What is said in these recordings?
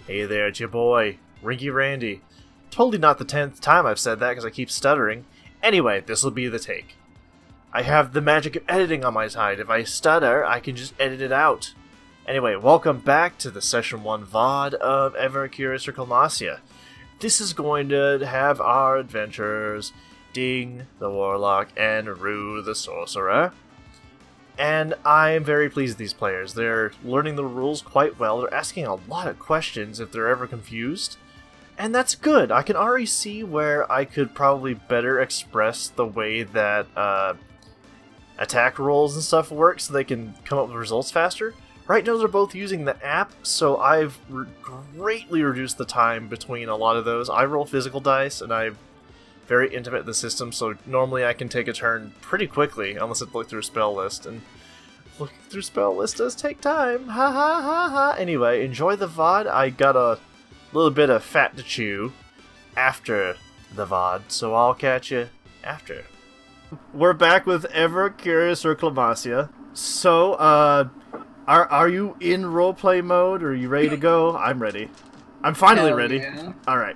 Hey there, it's your boy, Rinky Randy. Totally not the 10th time I've said that because I keep stuttering. Anyway, this'll be the take. I have the magic of editing on my side. If I stutter, I can just edit it out. Anyway, welcome back to the Session 1 VOD of Ever Curious or Clemmacia. This is going to have our adventurers, Ding the Warlock and Rue the Sorcerer. And I am very pleased with these players. They're learning the rules quite well. They're asking a lot of questions if they're ever confused. And that's good. I can already see where I could probably better express the way that attack rolls and stuff work so they can come up with results faster. Right now they're both using the app, so I've greatly reduced the time between a lot of those. I roll physical dice, and I'm very intimate in the system, so normally I can take a turn pretty quickly, unless I look through a spell list, and looking through spell list does take time. Ha ha ha ha. Anyway, enjoy the VOD. I got a little bit of fat to chew after the VOD, so I'll catch you after. We're back with Ever Curious or Clemmacia. So, are you in roleplay mode? Are you ready to go? I'm ready. I'm finally ready. Yeah. Alright.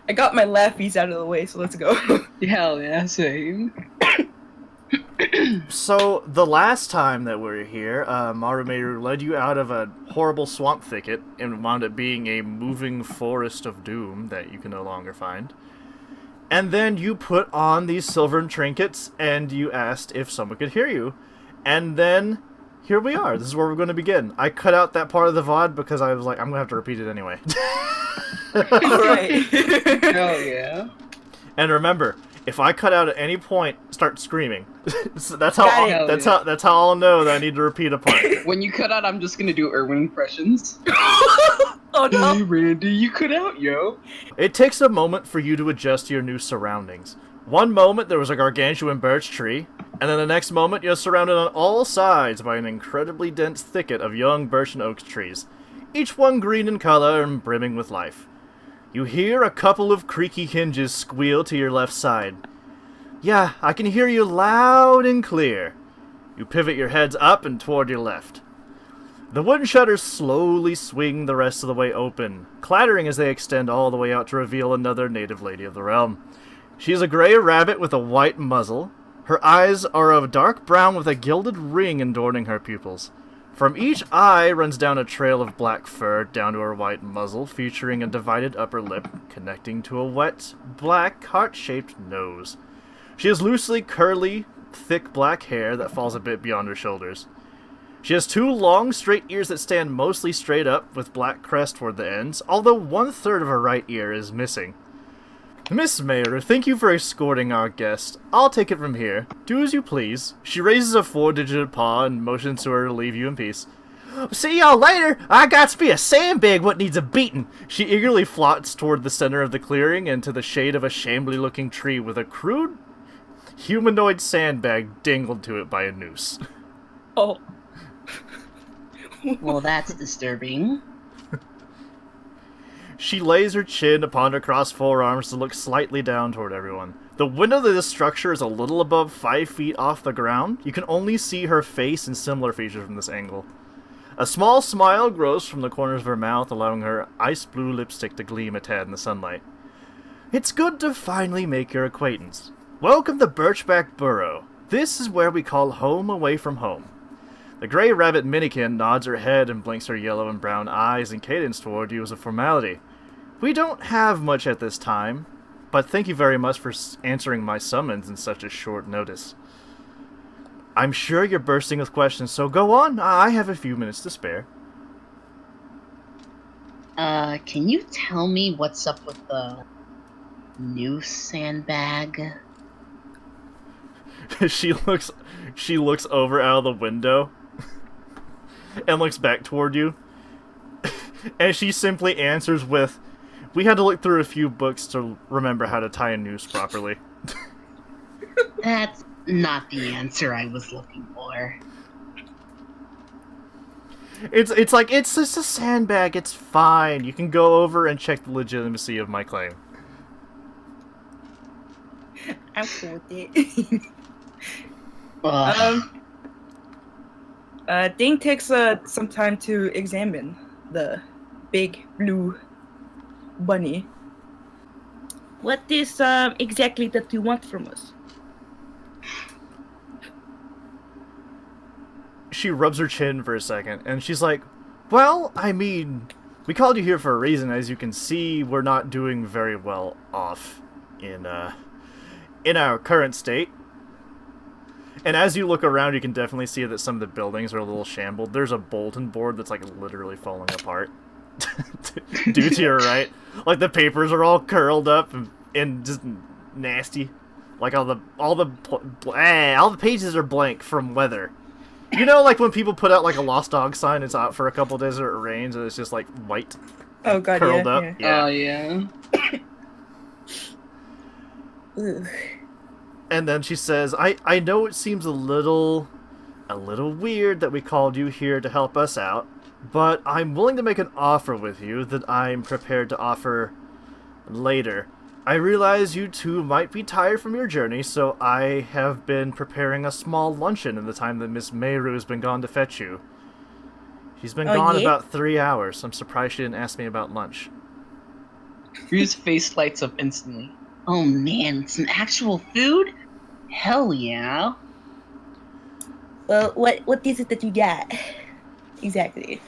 I got my laughies out of the way, so let's go. Hell yeah, same. So, the last time that we were here, Marumeru led you out of a horrible swamp thicket and wound up being a moving forest of doom that you can no longer find. And then you put on these silvern trinkets and you asked if someone could hear you. And then here we are. This is where we're going to begin. I cut out that part of the VOD because I was like, I'm going to have to repeat it anyway. Right. Hell yeah. And remember, if I cut out at any point, start screaming. So that's how Got it. that's how I'll know that I need to repeat a part. When you cut out, I'm just gonna do Irwin impressions. Oh Hey, no. Randy, you cut out, yo. It takes a moment for you to adjust to your new surroundings. One moment there was a gargantuan birch tree, and then the next moment you're surrounded on all sides by an incredibly dense thicket of young birch and oak trees, each one green in color and brimming with life. You hear a couple of creaky hinges squeal to your left side. Yeah, I can hear you loud and clear. You pivot your heads up and toward your left. The wooden shutters slowly swing the rest of the way open, clattering as they extend all the way out to reveal another native lady of the realm. She is a gray rabbit with a white muzzle. Her eyes are of dark brown with a gilded ring adorning her pupils. From each eye runs down a trail of black fur down to her white muzzle, featuring a divided upper lip connecting to a wet, black, heart-shaped nose. She has loosely curly, thick black hair that falls a bit beyond her shoulders. She has two long, straight ears that stand mostly straight up, with black crest toward the ends, although 1/3 of her right ear is missing. Miss Mayer, thank you for escorting our guest. I'll take it from here. Do as you please. She raises a 4-digit paw and motions to her to leave you in peace. See y'all later! I got to be a sandbag what needs a beating! She eagerly floats toward the center of the clearing and to the shade of a shambly-looking tree with a crude humanoid sandbag dangled to it by a noose. Oh. Well, that's disturbing. She lays her chin upon her crossed forearms to look slightly down toward everyone. The window of this structure is a little above 5 feet off the ground. You can only see her face and similar features from this angle. A small smile grows from the corners of her mouth, allowing her ice blue lipstick to gleam a tad in the sunlight. It's good to finally make your acquaintance. Welcome to Birchback Burrow. This is where we call home away from home. The gray rabbit Minikin nods her head and blinks her yellow and brown eyes in cadence toward you as a formality. We don't have much at this time, but thank you very much for answering my summons in such a short notice. I'm sure you're bursting with questions, so go on. I have a few minutes to spare. Can you tell me what's up with the new sandbag? She looks over out of the window and looks back toward you. And she simply answers with, "We had to look through a few books to remember how to tie a noose properly." That's not the answer I was looking for. It's like, it's just a sandbag, it's fine. You can go over and check the legitimacy of my claim. I'm cool with it. Ugh. Ding takes some time to examine the big blue bunny. What is exactly that you want from us? She rubs her chin for a second, and she's like, well, I mean, we called you here for a reason. As you can see, we're not doing very well off in our current state. And as you look around, you can definitely see that some of the buildings are a little shambled. There's a bulletin board that's, like, literally falling apart. Due to your right. Like, the papers are all curled up and just nasty. Like, all the pages are blank from weather. You know, like, when people put out, like, a lost dog sign, it's out for a couple days or it rains, and it's just, like, white. Oh god, curled yeah, up. yeah. Oh, yeah. Ugh. And then she says, I know it seems a little weird that we called you here to help us out, but I'm willing to make an offer with you that I'm prepared to offer later. I realize you two might be tired from your journey, so I have been preparing a small luncheon in the time that Miss Mayru has been gone to fetch you. She's been gone yeah? about 3 hours. I'm surprised she didn't ask me about lunch. Ryu's face lights up instantly. Oh man, some actual food? Hell yeah. Well, what is it that you got? Exactly.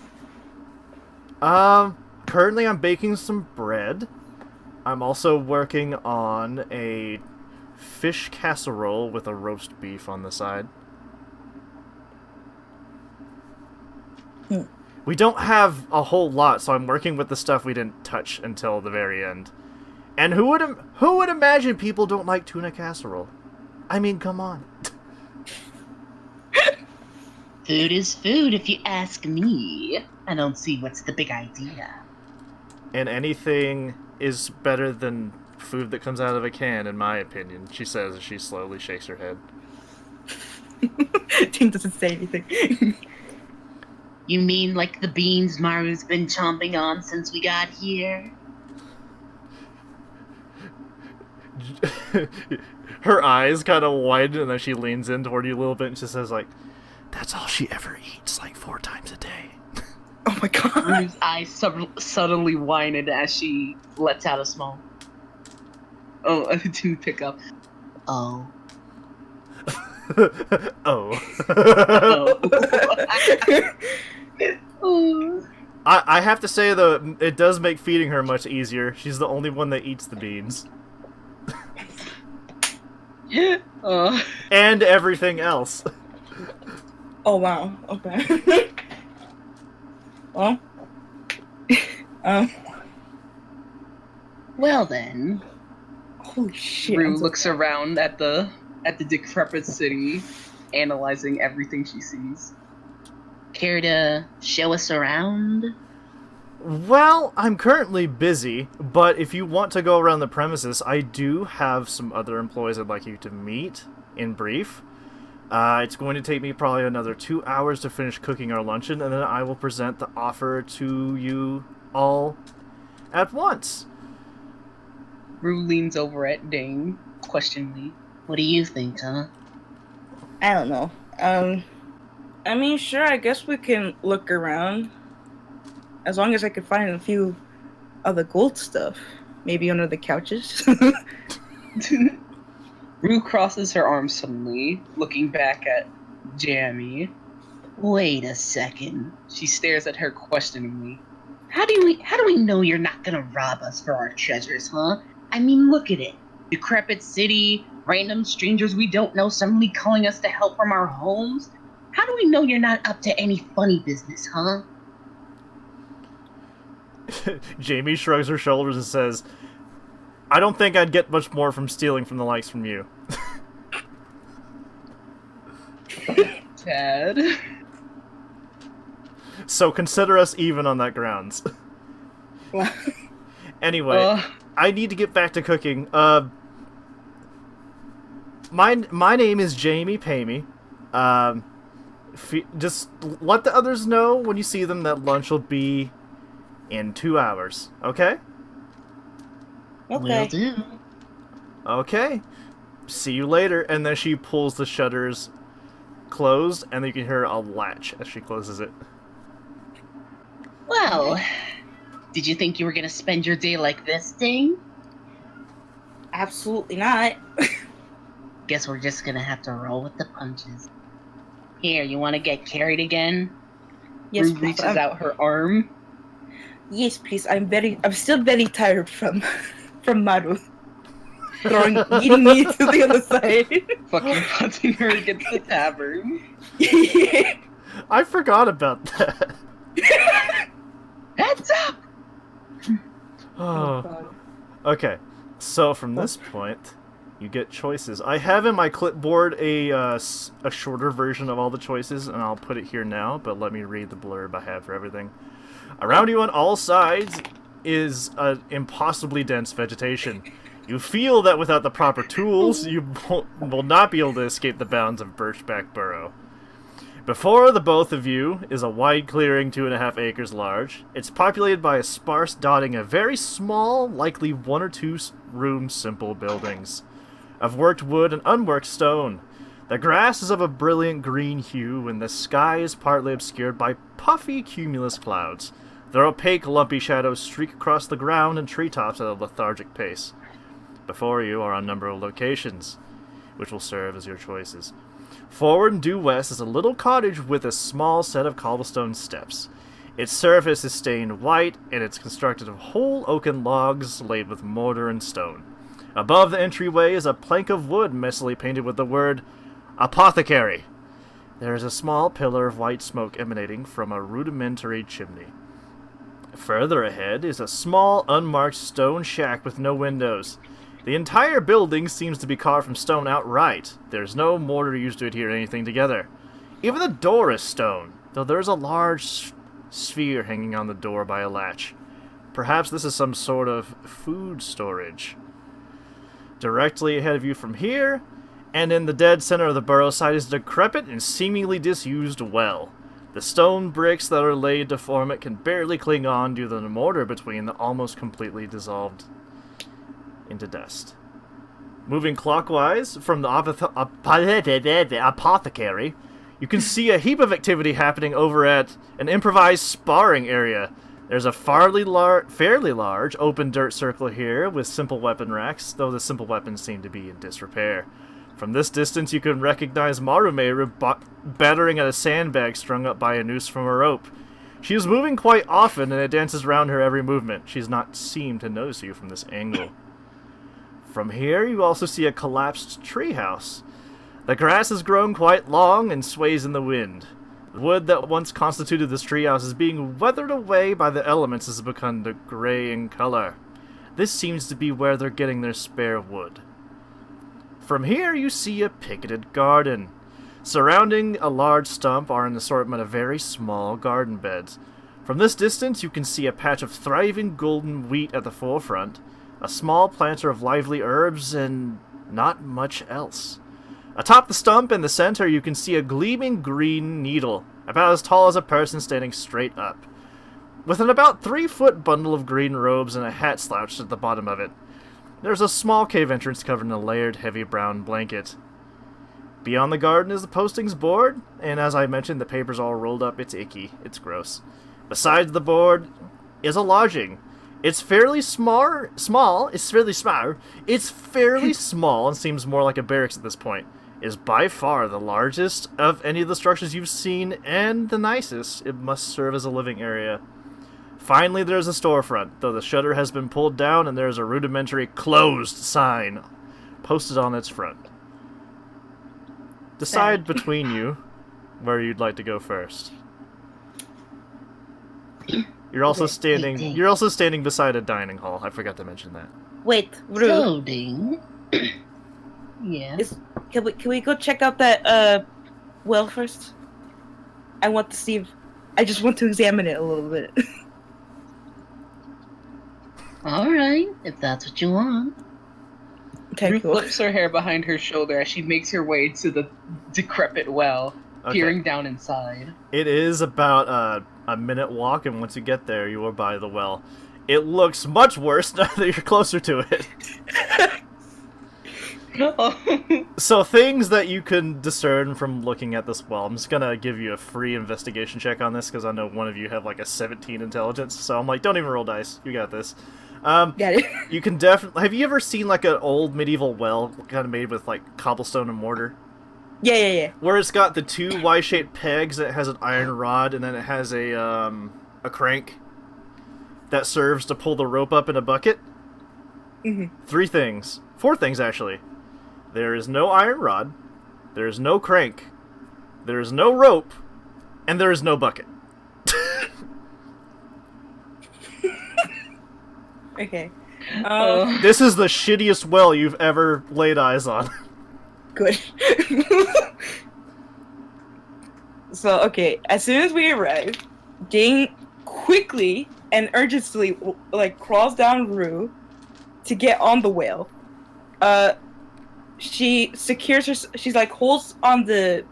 Currently I'm baking some bread. I'm also working on a fish casserole with a roast beef on the side. We don't have a whole lot, so I'm working with the stuff we didn't touch until the very end. And who would imagine people don't like tuna casserole? I mean, come on. Food is food, if you ask me. I don't see what's the big idea. And anything is better than food that comes out of a can, in my opinion, she says as she slowly shakes her head. Ting doesn't say anything. You mean like the beans Maru's been chomping on since we got here? Her eyes kind of widen, and then she leans in toward you a little bit and she says, like, that's all she ever eats, like 4 times a day. Oh my god. Ryu's eyes subtly widen as she lets out a small. Oh, I didn't pick up. Oh. Oh. Oh. I have to say, though, it does make feeding her much easier. She's the only one that eats the beans. And everything else. Oh wow. Okay. Well. Well then. Holy shit. Ryu I'm so- looks around at the decrepit city, analyzing everything she sees. Care to show us around? Well, I'm currently busy, but if you want to go around the premises, I do have some other employees I'd like you to meet, in brief. It's going to take me probably another 2 hours to finish cooking our luncheon, and then I will present the offer to you all at once. Ryu leans over at Dane, questioningly. What do you think, huh? I don't know. I mean, sure, I guess we can look around. As long as I could find a few of the gold stuff. Maybe under the couches. Ryu crosses her arms suddenly, looking back at Jamie. Wait a second. She stares at her questioningly. How do we know you're not gonna rob us for our treasures, huh? I mean, look at it. Decrepit city, random strangers we don't know suddenly calling us to help from our homes. How do we know you're not up to any funny business, huh? Jamie shrugs her shoulders and says, I don't think I'd get much more from stealing from the likes from you. Tad. So consider us even on that grounds. Anyway, I need to get back to cooking. My name is Jamie Pamey. Just let the others know when you see them that lunch will be in 2 hours, okay? Will Okay. do. Okay. See you later. And then she pulls the shutters closed, and then you can hear a latch as she closes it. Well, Did you think you were gonna spend your day like this, Ding? Absolutely not. Guess we're just gonna have to roll with the punches. Here, you want to get carried again? Yes, Rue please. reaches out her arm. Yes, please. I'm still very tired from Maru. Getting me to the other side. Fucking punching her against the tavern. I forgot about that. Heads up! Oh. Okay, so from this point, you get choices. I have in my clipboard a shorter version of all the choices, and I'll put it here now, but let me read the blurb I have for everything. Around you on all sides is an impossibly dense vegetation. You feel that without the proper tools, you will not be able to escape the bounds of Birchback Burrow. Before the both of you is a wide clearing 2.5 acres large. It's populated by a sparse dotting of very small, likely 1 or 2 room simple buildings, of worked wood and unworked stone. The grass is of a brilliant green hue, and the sky is partly obscured by puffy cumulus clouds. Their opaque, lumpy shadows streak across the ground and treetops at a lethargic pace. Before you are a number of locations, which will serve as your choices. Forward and due west is a little cottage with a small set of cobblestone steps. Its surface is stained white, and it's constructed of whole oaken logs laid with mortar and stone. Above the entryway is a plank of wood messily painted with the word Apothecary. There is a small pillar of white smoke emanating from a rudimentary chimney. Further ahead is a small, unmarked stone shack with no windows. The entire building seems to be carved from stone outright. There's no mortar used to adhere anything together. Even the door is stone, though there's a large sphere hanging on the door by a latch. Perhaps this is some sort of food storage. Directly ahead of you from here, and in the dead center of the burrow site, is a decrepit and seemingly disused well. The stone bricks that are laid to form it can barely cling on due to the mortar between that almost completely dissolved into dust. Moving clockwise from the apothecary, you can see a heap of activity happening over at an improvised sparring area. There's a fairly large open dirt circle here with simple weapon racks, though the simple weapons seem to be in disrepair. From this distance, you can recognize Marumeru battering at a sandbag strung up by a noose from a rope. She is moving quite often, and it dances around her every movement. She does not seem to notice you from this angle. From here, you also see a collapsed treehouse. The grass has grown quite long and sways in the wind. The wood that once constituted this treehouse is being weathered away by the elements as it become gray in color. This seems to be where they're getting their spare wood. From here, you see a picketed garden. Surrounding a large stump are an assortment of very small garden beds. From this distance, you can see a patch of thriving golden wheat at the forefront, a small planter of lively herbs, and not much else. Atop the stump in the center, you can see a gleaming green needle, about as tall as a person standing straight up, with an about 3-foot bundle of green robes and a hat slouched at the bottom of it. There's a small cave entrance covered in a layered, heavy brown blanket. Beyond the garden is the postings board, and as I mentioned, the paper's all rolled up. It's icky. It's gross. Besides the board is a lodging. It's fairly small. It's fairly small and seems more like a barracks at this point. It is by far the largest of any of the structures you've seen, and the nicest. It must serve as a living area. Finally, there's a storefront, though the shutter has been pulled down and there is a rudimentary closed sign posted on its front. Decide between you where you'd like to go first. You're also standing beside a dining hall. I forgot to mention that. Wait, Rue. Loading. Yeah. Can we go check out that well first? I want to see if I just want to examine it a little bit. Alright, if that's what you want. Okay, Ruth cool. flips her hair behind her shoulder as she makes her way to the decrepit well, peering down inside. It is about a minute walk, and once you get there, you are by the well. It looks much worse now that you're closer to it. So things that you can discern from looking at this well, I'm just gonna give you a free investigation check on this because I know one of you have like a 17 intelligence. So I'm like, don't even roll dice. You got this. Got it. You can definitely. Have you ever seen like an old medieval well, kind of made with like cobblestone and mortar? Yeah. Where it's got the two Y-shaped pegs, it has an iron rod, and then it has a crank that serves to pull the rope up in a bucket. Mhm. 4 things actually. There is no iron rod, there is no crank, there is no rope, and there is no bucket. Okay. This is the shittiest well you've ever laid eyes on. Good. So, okay, as soon as we arrive, Ding quickly and urgently, like, crawls down Rue to get on the whale. She secures her, she's like, holds on the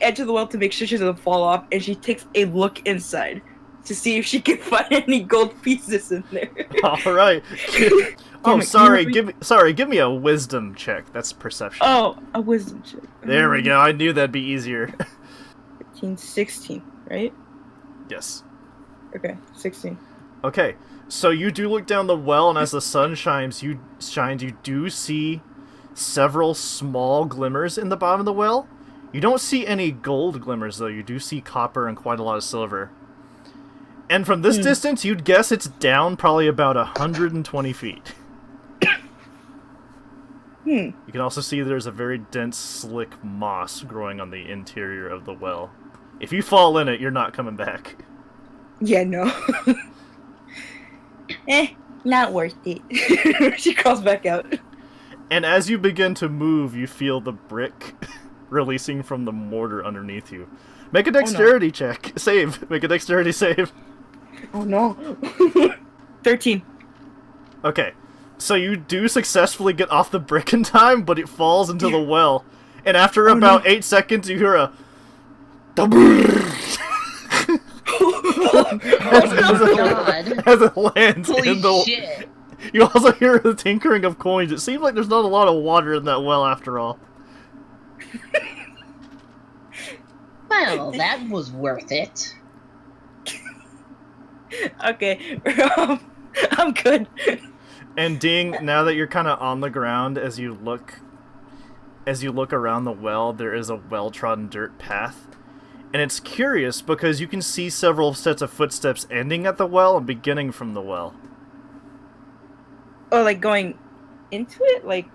edge of the whale to make sure she doesn't fall off, and she takes a look inside to see if she can find any gold pieces in there. Alright. Oh, sorry, give me a wisdom check. That's perception. Oh, a wisdom check. There we go, I knew that'd be easier. 15, 16, right? Yes. Okay, 16. Okay, so you do look down the well, and as the sun shines, you do see several small glimmers in the bottom of the well. You don't see any gold glimmers, though. You do see copper and quite a lot of silver. And from this distance, you'd guess it's down probably about 120 feet. You can also see there's a very dense, slick moss growing on the interior of the well. If you fall in it, you're not coming back. Yeah, no. Not worth it. She crawls back out. And as you begin to move, you feel the brick releasing from the mortar underneath you. Make a dexterity check. Save. Make a dexterity save. Oh no. 13. Okay. So you do successfully get off the brick in time, but it falls into the well. And after about 8 seconds, you hear a... as it lands Holy in the... shit. You also hear the tinkering of coins. It seems like there's not a lot of water in that well after all. Well, that was worth it. Okay. I'm good. And Ding, now that you're kind of on the ground, as you look around the well, there is a well-trodden dirt path. And it's curious because you can see several sets of footsteps ending at the well and beginning from the well. Oh, like going into it? Like,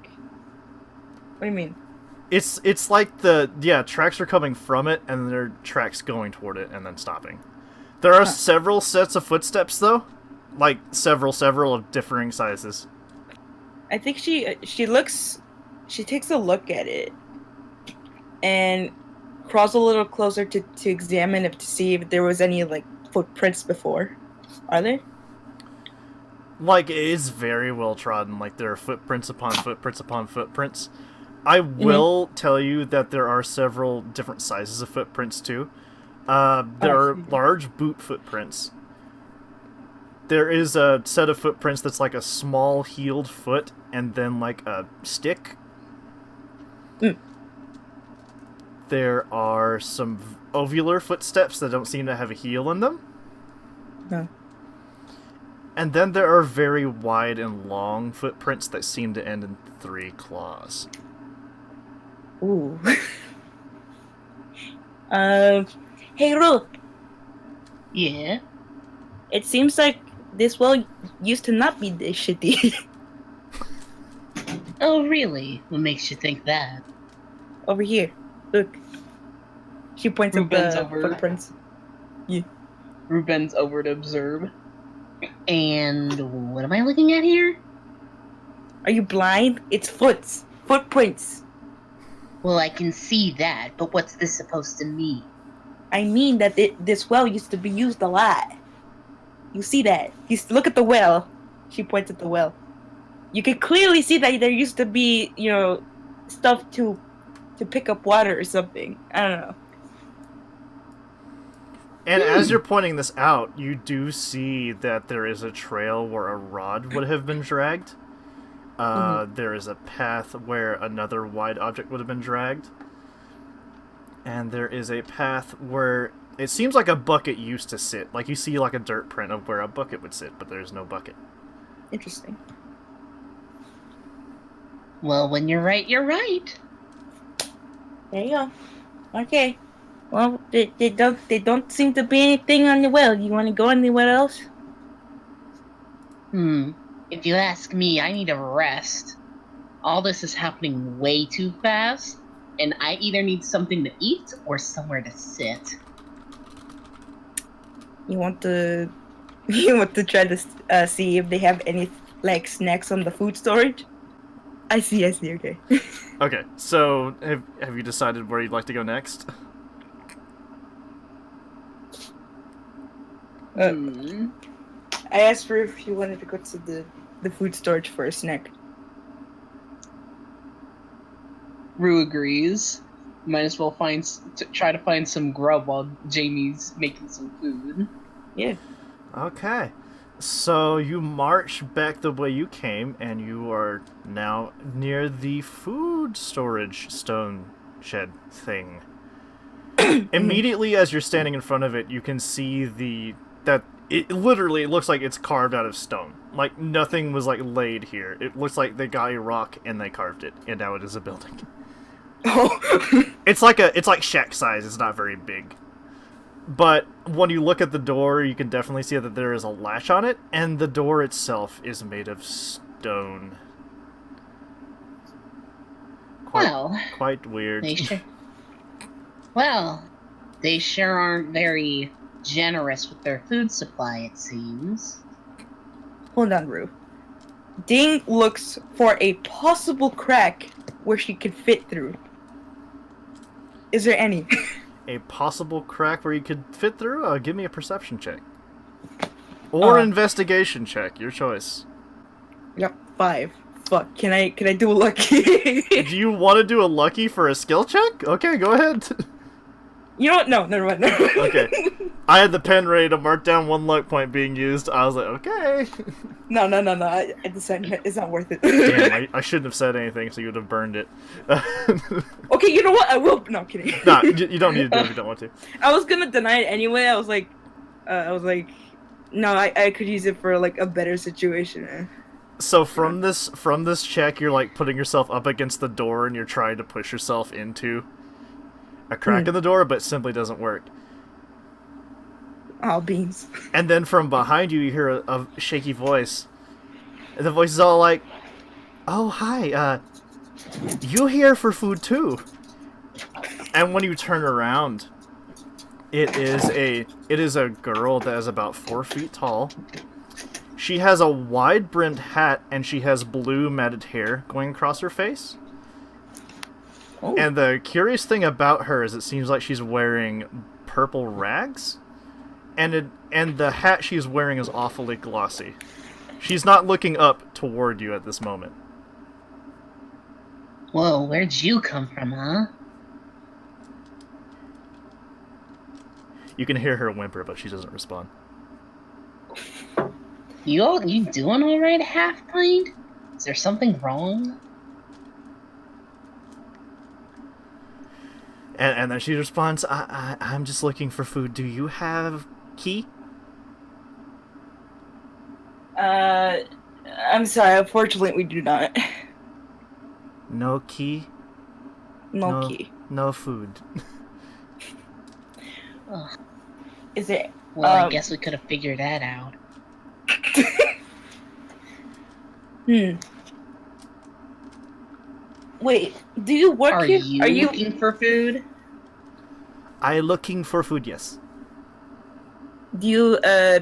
what do you mean? It's like tracks are coming from it, and there are tracks going toward it and then stopping. There are several sets of footsteps, though. Like, several of differing sizes. I think she takes a look at it and crawls a little closer to examine it to see if there was any, like, footprints before. Are there? Like, it is very well trodden. Like, there are footprints upon footprints upon footprints. I will tell you that there are several different sizes of footprints, too. There are large boot footprints. There is a set of footprints that's like a small heeled foot and then like a stick. There are some ovular footsteps that don't seem to have a heel in them. No. And then there are very wide and long footprints that seem to end in 3 claws. Ooh. Hey, Ru. Yeah? It seems like this well used to not be this shitty. Oh, really? What makes you think that? Over here. Look. She points Ru at bends the over. footprints. Yeah. Ru bends over to observe. And what am I looking at here? Are you blind? It's footprints. Well, I can see that, but what's this supposed to mean? I mean that this well used to be used a lot. You see that? Look at the well. She points at the well. You can clearly see that there used to be, stuff to pick up water or something. I don't know. And as you're pointing this out, you do see that there is a trail where a rod would have been dragged. There is a path where another wide object would have been dragged. And there is a path where it seems like a bucket used to sit. Like you see like a dirt print of where a bucket would sit, but there's no bucket. Interesting. Well, when you're right, you're right. There you go. Okay. Well, they don't seem to be anything on the well. You want to go anywhere else? If you ask me, I need a rest. All this is happening way too fast, and I either need something to eat or somewhere to sit. You want to try to see if they have any like snacks on the food storage? I see. Okay. Okay, so have you decided where you'd like to go next? I asked her if she wanted to go to the food storage for a snack. Rue agrees. Might as well try to find some grub while Jamie's making some food. Yeah. Okay. So you march back the way you came, and you are now near the food storage stone shed thing. Immediately as you're standing in front of it, you can see that it literally looks like it's carved out of stone. Like nothing was like laid here. It looks like they got a rock and they carved it, and now it is a building. Oh. It's like shack size. It's not very big. But when you look at the door, you can definitely see that there is a latch on it, and the door itself is made of stone. Quite weird. They sure aren't very generous with their food supply, it seems. Hold on, Rue. Ding looks for a possible crack where she could fit through. Is there any? A possible crack where you could fit through? Give me a perception check. Or investigation check, your choice. Yep, 5. Fuck, can I do a lucky? Do you want to do a lucky for a skill check? Okay, go ahead. You know what? No, never mind. Okay. I had the pen ready to mark down one luck point being used. I was like, okay. No. I decided it's not worth it. Damn, I shouldn't have said anything, so you would have burned it. Okay, you know what? I will. No, I'm kidding. Nah, you don't need to do it if you don't want to. I was gonna deny it anyway. I was like, no, I could use it for like a better situation. So from this check, you're like putting yourself up against the door, and you're trying to push yourself into a crack in the door, but it simply doesn't work. Oh, beans. And then from behind you, you hear a shaky voice. And the voice is all like, "Oh, hi, you here for food too?" And when you turn around, it is a girl that is about 4 feet tall. She has a wide-brimmed hat, and she has blue matted hair going across her face. Oh. And the curious thing about her is it seems like she's wearing purple rags. And the hat she's wearing is awfully glossy. She's not looking up toward you at this moment. Whoa, where'd you come from, huh? You can hear her whimper, but she doesn't respond. You doing alright, half-pint? Is there something wrong? And then she responds, I'm just looking for food. Do you have key? I'm sorry. Unfortunately, we do not. No key? No key. No food. Ugh. Is it? Well, I guess we could have figured that out. Wait, do you work here? Are you looking for food? I looking for food, yes. Do you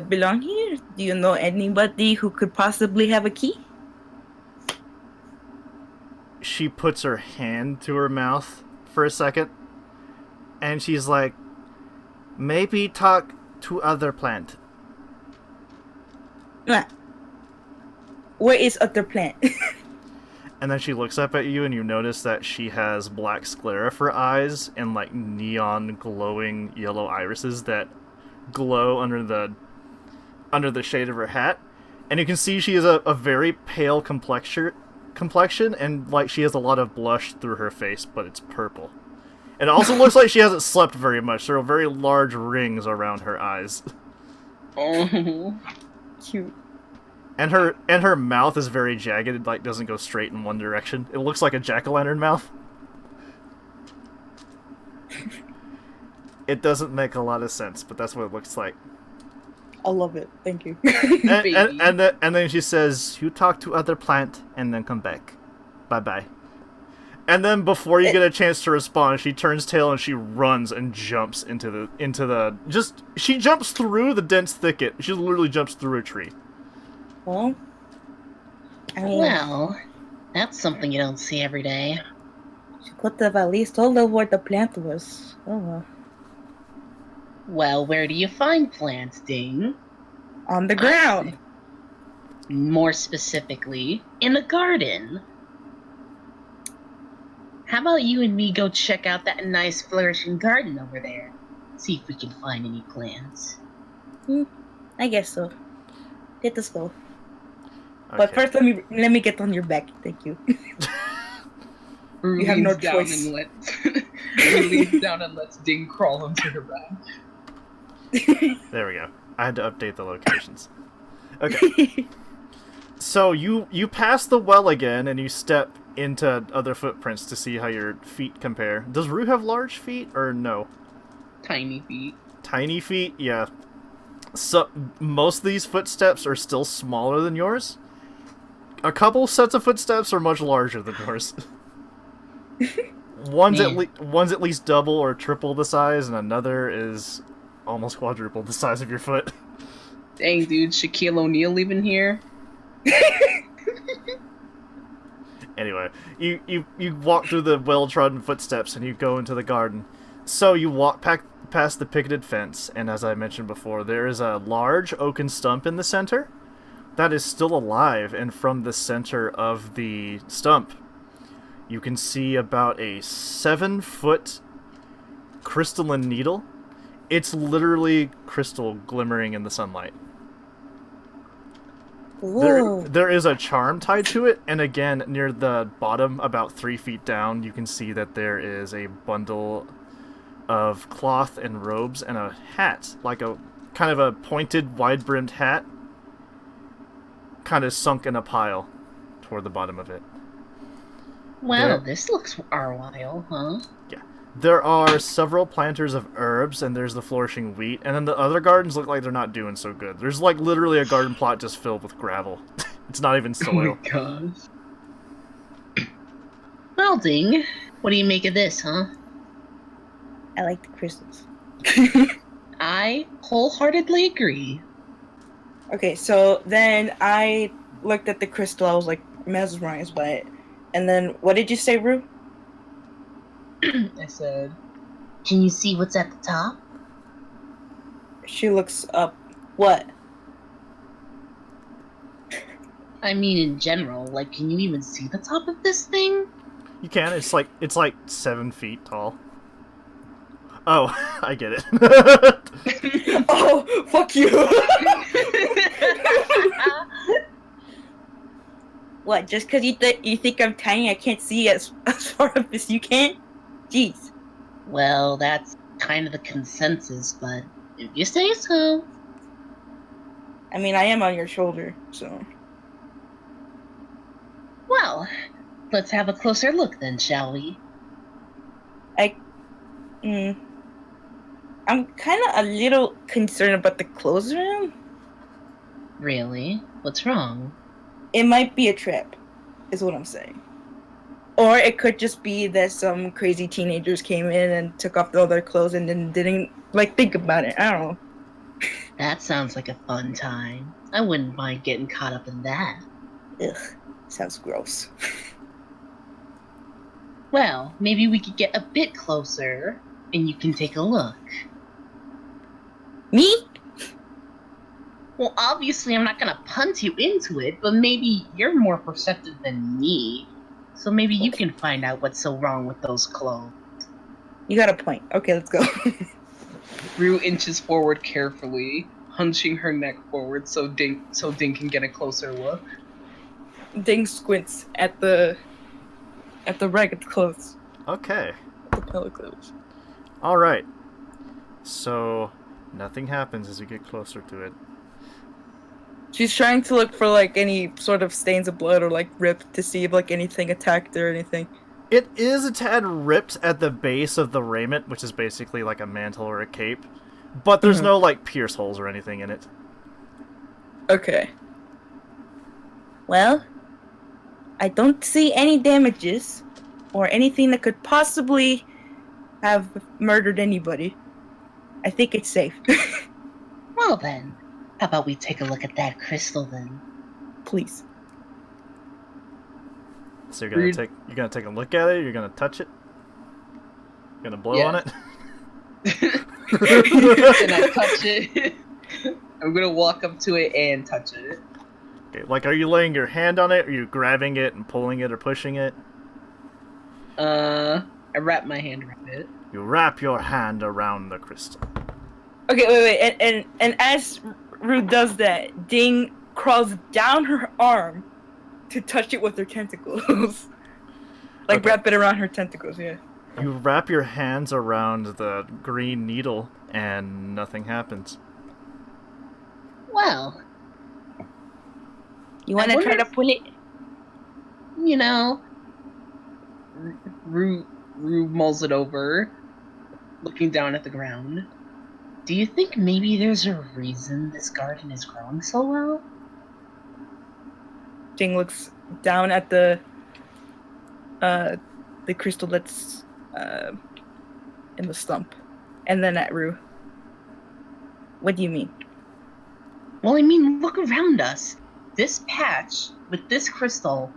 belong here? Do you know anybody who could possibly have a key? She puts her hand to her mouth for a second, and she's like, maybe talk to other plant. Where is other plant? And then she looks up at you, and you notice that she has black sclera for eyes and like neon glowing yellow irises that glow under the shade of her hat. And you can see she has a very pale complexion, complexion, and like she has a lot of blush through her face, but it's purple. And it also looks like she hasn't slept very much. There are very large rings around her eyes. Oh, Cute. And her mouth is very jagged. It like doesn't go straight in one direction. It looks like a jack-o'-lantern mouth. It doesn't make a lot of sense, but that's what it looks like. I love it. Thank you. And then she says, "You talk to other plant and then come back. Bye-bye." And then before you get a chance to respond, she turns tail and she runs and jumps into the she jumps through the dense thicket. She literally jumps through a tree. Well, I mean, Well, that's something you don't see every day. she could have at least told her where the plant was. Oh well. Well, where do you find plants, Ding? On the ground. More specifically, in the garden. How about you and me go check out that nice flourishing garden over there? See if we can find any plants. I guess so. Let us go. But first, let me get on your back. Thank you. Rue You have no leans down choice. and Rue leans down and lets Ding crawl onto her back. There we go. I had to update the locations. Okay. So you pass the well again, and you step into other footprints to see how your feet compare. Does Rue have large feet, or no? Tiny feet. Tiny feet? Yeah. So most of these footsteps are still smaller than yours. A couple sets of footsteps are much larger than yours. One's at least double or triple the size, and another is almost quadruple the size of your foot. Dang, dude, Shaquille O'Neal even here? Anyway, you walk through the well-trodden footsteps and you go into the garden. So you walk past the picketed fence, and as I mentioned before, there is a large oaken stump in the center that is still alive, and from the center of the stump, you can see about a 7-foot crystalline needle. It's literally crystal glimmering in the sunlight. There is a charm tied to it, and again, near the bottom, about 3 feet down, you can see that there is a bundle of cloth and robes and a hat, like a kind of a pointed, wide-brimmed hat, kind of sunk in a pile toward the bottom of it. Well, this looks our while, huh? Yeah. There are several planters of herbs, and there's the flourishing wheat, and then the other gardens look like they're not doing so good. There's like literally a garden plot just filled with gravel. It's not even Oh my soil. gosh. Well, Ding, what do you make of this, huh? I like the crystals. I wholeheartedly agree. Okay, so then I looked at the crystal. I was like mesmerized by it. And then, what did you say, Rue? I said, Can you see what's at the top? She looks up. What? I mean, in general, like, can you even see the top of this thing? You can. It's like 7 feet tall. Oh, I get it. Oh, fuck you! What? Just because you think I'm tiny, I can't see as far up as you can? Jeez. Well, that's kind of the consensus, but if you say so. I mean, I am on your shoulder, so. Well, let's have a closer look then, shall we? I'm kind of a little concerned about the clothes room. Really? What's wrong? It might be a trap, is what I'm saying. Or it could just be that some crazy teenagers came in and took off all their clothes and then didn't, think about it. I don't know. That sounds like a fun time. I wouldn't mind getting caught up in that. Ugh, sounds gross. Well, maybe we could get a bit closer, and you can take a look. Me? Well, obviously I'm not gonna punt you into it, but maybe you're more perceptive than me. So maybe you can find out what's so wrong with those clothes. You got a point. Okay, let's go. Rue inches forward carefully, hunching her neck forward so Dink can get a closer look. Ding squints at the ragged clothes. Okay. The pellet clothes. Alright. So, nothing happens as you get closer to it. She's trying to look for like any sort of stains of blood or like rip to see if like anything attacked her or anything. It is a tad ripped at the base of the raiment, which is basically like a mantle or a cape. But there's no like pierce holes or anything in it. Okay. Well, I don't see any damages or anything that could possibly have murdered anybody. I think it's safe. Well then, how about we take a look at that crystal then? Please. So you're gonna take a look at it, you're gonna touch it? You're gonna blow on it? And I touch it. I'm gonna walk up to it and touch it. Okay, like, are you laying your hand on it? Are you grabbing it and pulling it or pushing it? I wrap my hand around it. You wrap your hand around the crystal. Okay, wait, and as Rue does that, Ding crawls down her arm to touch it with her tentacles. Like, Okay. wrap it around her tentacles, yeah. You wrap your hands around the green needle, and nothing happens. Well, You want to try to pull it? you know, Rue mulls it over, looking down at the ground. do you think maybe there's a reason this garden is growing so well? Ding looks down at the crystal that's in the stump, and then at Rue. What do you mean? Well, I mean, look around us. This patch with this crystal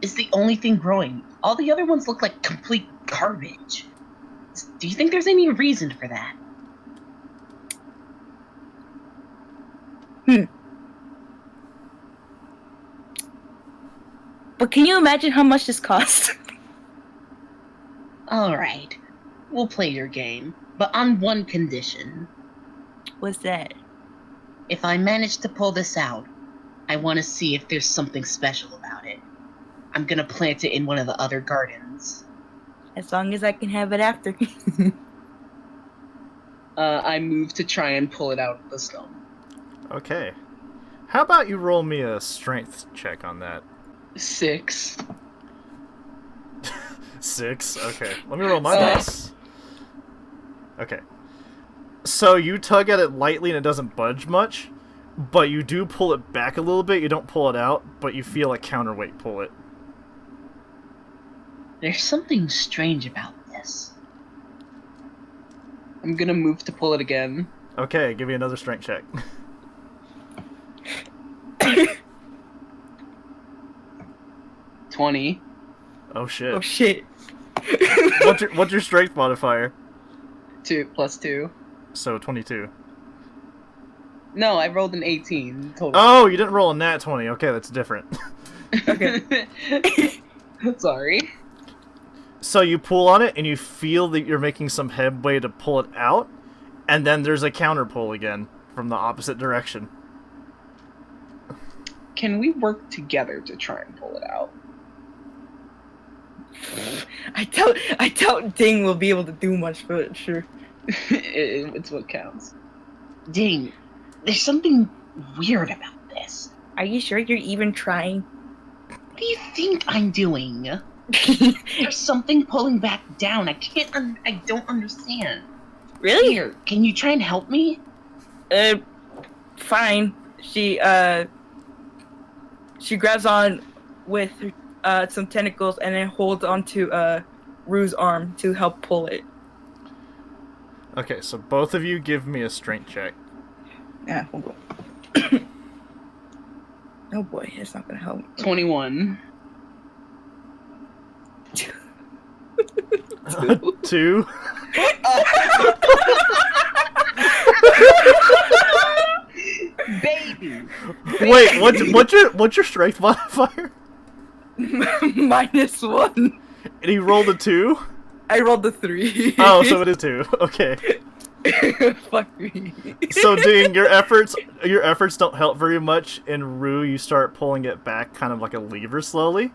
is the only thing growing. All the other ones look like complete garbage. Do you think there's any reason for that? But can you imagine how much this cost? Alright, we'll play your game, but on one condition. What's that? If I manage to pull this out, I want to see if there's something special about it. I'm gonna plant it in one of the other gardens. As long as I can have it after. I move to try and pull it out of the stone. Okay. How about you roll me a strength check on that? 6. 6? Okay. Let me roll my dice. Okay. So you tug at it lightly and it doesn't budge much, but you do pull it back a little bit. You don't pull it out, but you feel a counterweight pull it. There's something strange about this. I'm gonna move to pull it again. Okay, give me another strength check. 20. Oh shit. Oh shit. What's your strength modifier? 2 plus 2. So 22. No, I rolled an 18 total. Oh, you didn't roll a nat 20. Okay, that's different. Okay. Sorry. So you pull on it and you feel that you're making some headway to pull it out, and then there's a counter pull again from the opposite direction. Can we work together to try and pull it out? I doubt Ding will be able to do much, but sure. It's what counts. Ding, there's something weird about this. Are you sure you're even trying? What do you think I'm doing? There's something pulling back down. I don't understand. Really? Here, can you try and help me? Fine. She grabs on with some tentacles and then holds onto Rue's arm to help pull it. Okay, so both of you give me a strength check. Yeah, hold on. Oh boy, it's not gonna help. 21. 2. Baby! Wait, what's your strength modifier? -1. And he rolled a 2? I rolled the 3. Oh, so it is 2. Okay. Fuck me. So, Ding, your efforts don't help very much. In Rue, you start pulling it back, kind of like a lever, slowly.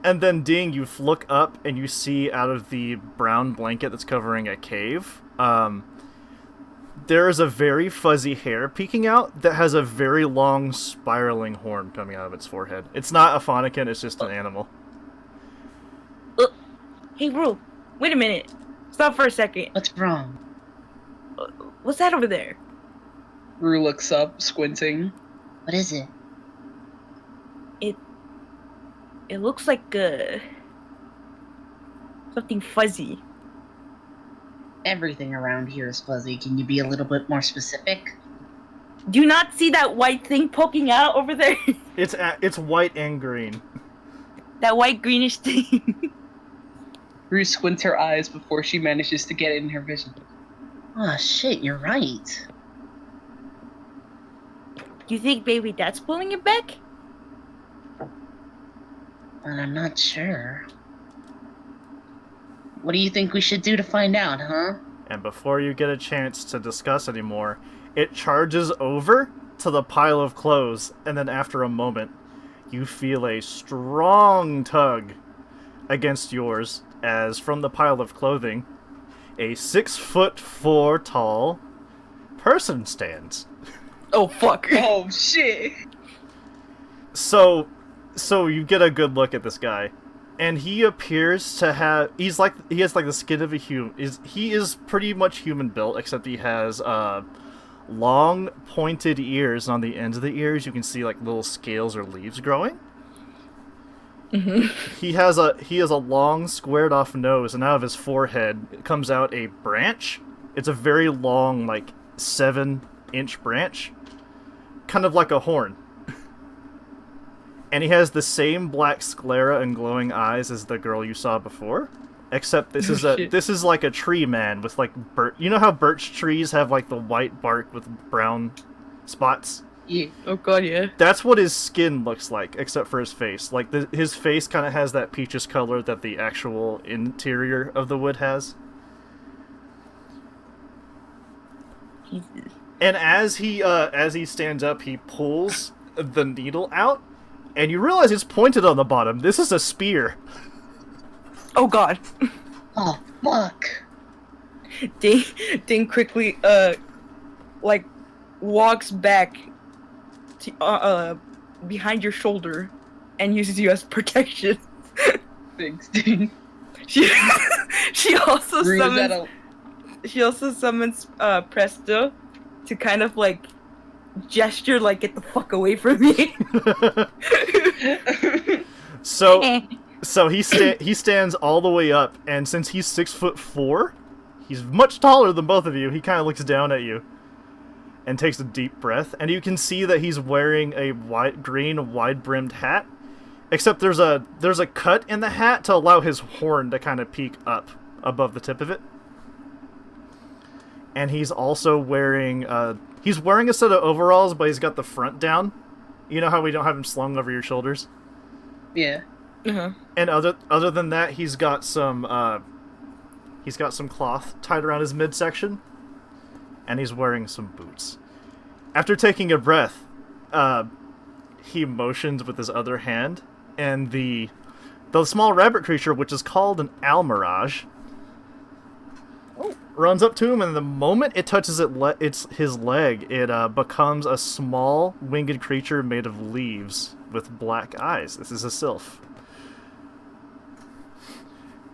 And then, Ding, you look up and you see out of the brown blanket that's covering a cave, there is a very fuzzy hair peeking out that has a very long spiraling horn coming out of its forehead. It's not a faunican, it's just an animal. Hey, Rue, wait a minute. Stop for a second. What's wrong? What's that over there? Rue looks up, squinting. What is it? It looks like something fuzzy. Everything around here is fuzzy. Can you be a little bit more specific? Do you not see that white thing poking out over there? It's white and green. That white greenish thing. Rue squints her eyes before she manages to get it in her vision. Oh shit, you're right. Do you think maybe that's pulling it back? Well, I'm not sure. What do you think we should do to find out, huh? And before you get a chance to discuss anymore, it charges over to the pile of clothes, and then after a moment, you feel a strong tug against yours, as from the pile of clothing, a 6'4" tall person stands. Oh, fuck. Oh, shit! So you get a good look at this guy, and he appears to have, he has like the skin of a human. He is pretty much human built, except he has long pointed ears. On the ends of the ears you can see like little scales or leaves growing. He has a long squared off nose, and out of his forehead comes out a branch. It's a very long, like 7-inch branch, kind of like a horn. And he has the same black sclera and glowing eyes as the girl you saw before, except this is like a tree man with like you know how birch trees have like the white bark with brown spots? Yeah. Oh god, yeah. That's what his skin looks like, except for his face. Like his face kind of has that peaches color that the actual interior of the wood has. Jesus. And as he stands up, he pulls the needle out. And you realize it's pointed on the bottom. This is a spear. Oh god. Oh, fuck. Ding quickly, like, walks back to, behind your shoulder and uses you as protection. Thanks, Ding. She also Rue's at summons... She also summons, Presto to kind of, like, gesture like get the fuck away from me. so he stands all the way up, and since he's 6'4", he's much taller than both of you. He kind of looks down at you and takes a deep breath, and you can see that he's wearing a green wide-brimmed hat, except there's a cut in the hat to allow his horn to kind of peek up above the tip of it. And he's also wearing he's wearing a set of overalls, but he's got the front down. You know how we don't have him slung over your shoulders? Yeah. Uh-huh. And other than that, he's got some cloth tied around his midsection, and he's wearing some boots. After taking a breath, he motions with his other hand, and the small rabbit creature, which is called an almirage, runs up to him, and the moment it touches his leg, it becomes a small winged creature made of leaves with black eyes. This is a sylph.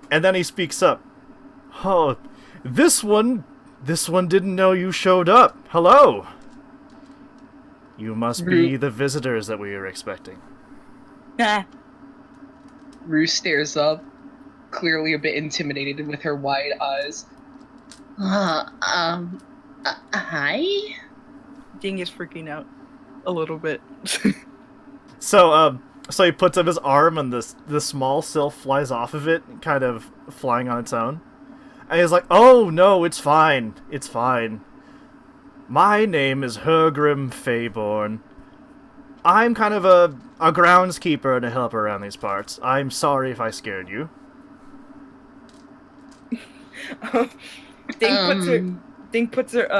And then he speaks up. Oh, this one didn't know you showed up. Hello. You must be the visitors that we were expecting. Rue stares up, clearly a bit intimidated with her wide eyes. Hi? Ding is freaking out a little bit. So he puts up his arm, and the small sylph flies off of it, kind of flying on its own. And he's like, "Oh no, it's fine. It's fine. My name is Hergrim Fayborn. I'm kind of a groundskeeper and a helper around these parts. I'm sorry if I scared you." Ding puts her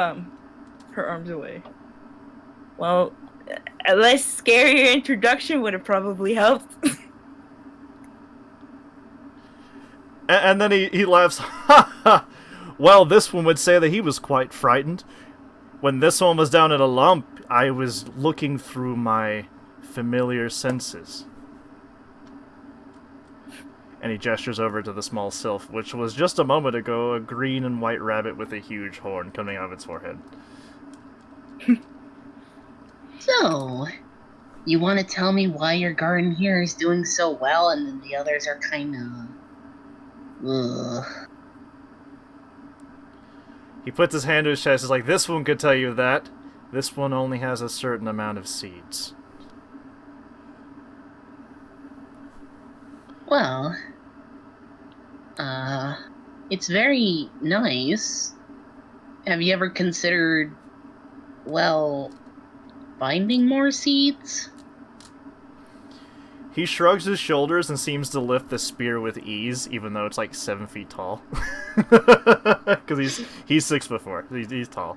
arms away. Well, a less scarier introduction would have probably helped. And then he laughs. Ha ha! Well, this one would say that he was quite frightened. When this one was down in a lump, I was looking through my familiar senses. And he gestures over to the small sylph, which was just a moment ago a green and white rabbit with a huge horn coming out of its forehead. So, you want to tell me why your garden here is doing so well and then the others are kinda... Ugh. He puts his hand to his chest, is like, this one could tell you that. This one only has a certain amount of seeds. Well, it's very nice. Have you ever considered, well, finding more seeds? He shrugs his shoulders and seems to lift the spear with ease, even though it's like 7 feet tall. Because he's 6'4". He's tall.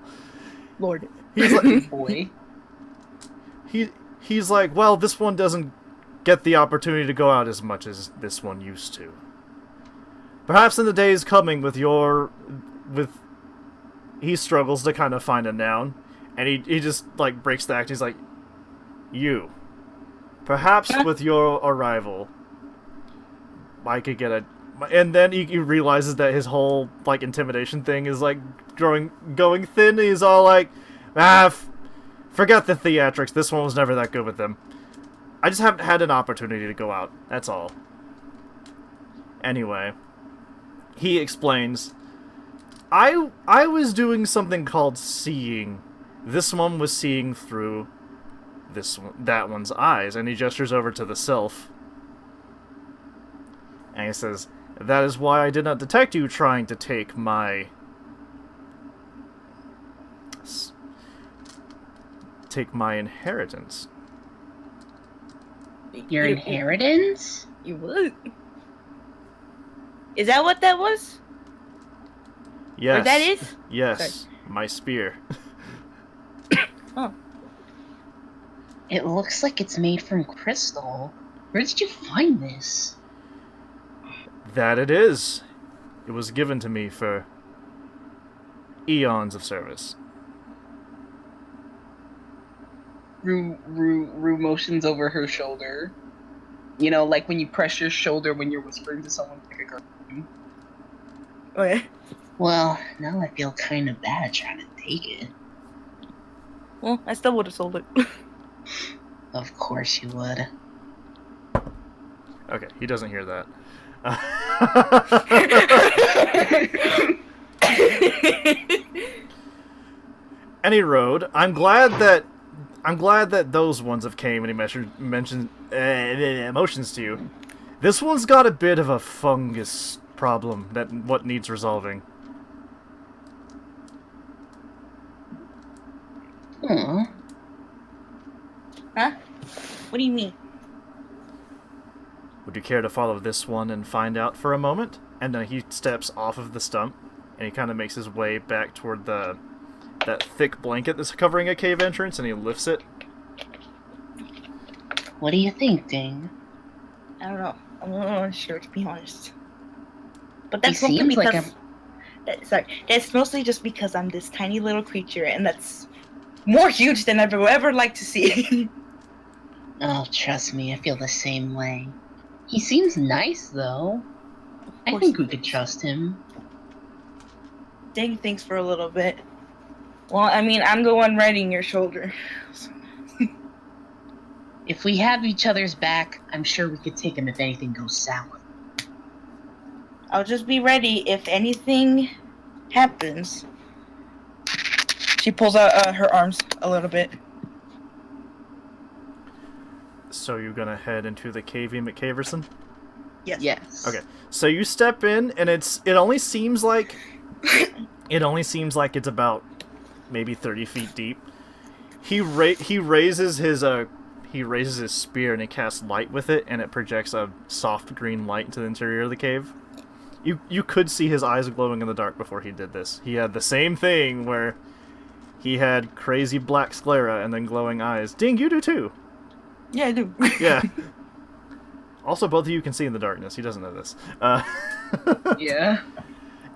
Lord. He's like, Boy. he's like, well, this one doesn't get the opportunity to go out as much as this one used to. Perhaps in the days coming he struggles to kind of find a noun, and he just like breaks the act. He's like, you. Perhaps with your arrival, I could get a... And then he realizes that his whole, like, intimidation thing is, like, going thin. He's all like, forget the theatrics. This one was never that good with them. I just haven't had an opportunity to go out. That's all. Anyway, he explains, I was doing something called seeing. This one was seeing through that one's eyes, and he gestures over to the sylph. And he says, that is why I did not detect you trying to take my... inheritance. Your inheritance? You would. Is that what that was? Yes. Or that is? Yes. My spear. Oh. It looks like it's made from crystal. Where did you find this? That it is. It was given to me for eons of service. Rue motions over her shoulder. You know, like when you press your shoulder when you're whispering to someone like a girl. Oh, yeah. Well, now I feel kind of bad trying to take it. Well, I still would have sold it. Of course you would. Okay, he doesn't hear that. Any road. I'm glad that those ones have came and he mentioned emotions to you. This one's got a bit of a fungus problem what needs resolving. Huh? Huh? What do you mean? Would you care to follow this one and find out for a moment? And then he steps off of the stump, and he kind of makes his way back toward that thick blanket that's covering a cave entrance, and he lifts it. What do you think, Ding? I don't know. I'm not sure, to be honest. But that's He mostly seems like because... That's mostly just because I'm this tiny little creature, and that's more huge than I've ever liked to see. Oh, trust me, I feel the same way. He seems nice, though. I course think we he could is. trust him. Ding thinks for a little bit. Well, I mean, I'm the one riding your shoulder. If we have each other's back, I'm sure we could take him if anything goes south. I'll just be ready if anything happens. She pulls out her arms a little bit. So you're gonna head into the cavey McCaverson? Yes. Yes. Okay. So you step in, and it only seems like it's about maybe 30 feet deep. He raises his spear and he casts light with it, and it projects a soft green light into the interior of the cave. You could see his eyes glowing in the dark before he did this. He had the same thing where he had crazy black sclera and then glowing eyes. Ding, you do too. Yeah, I do. Yeah. Also, both of you can see in the darkness. He doesn't know this. Yeah.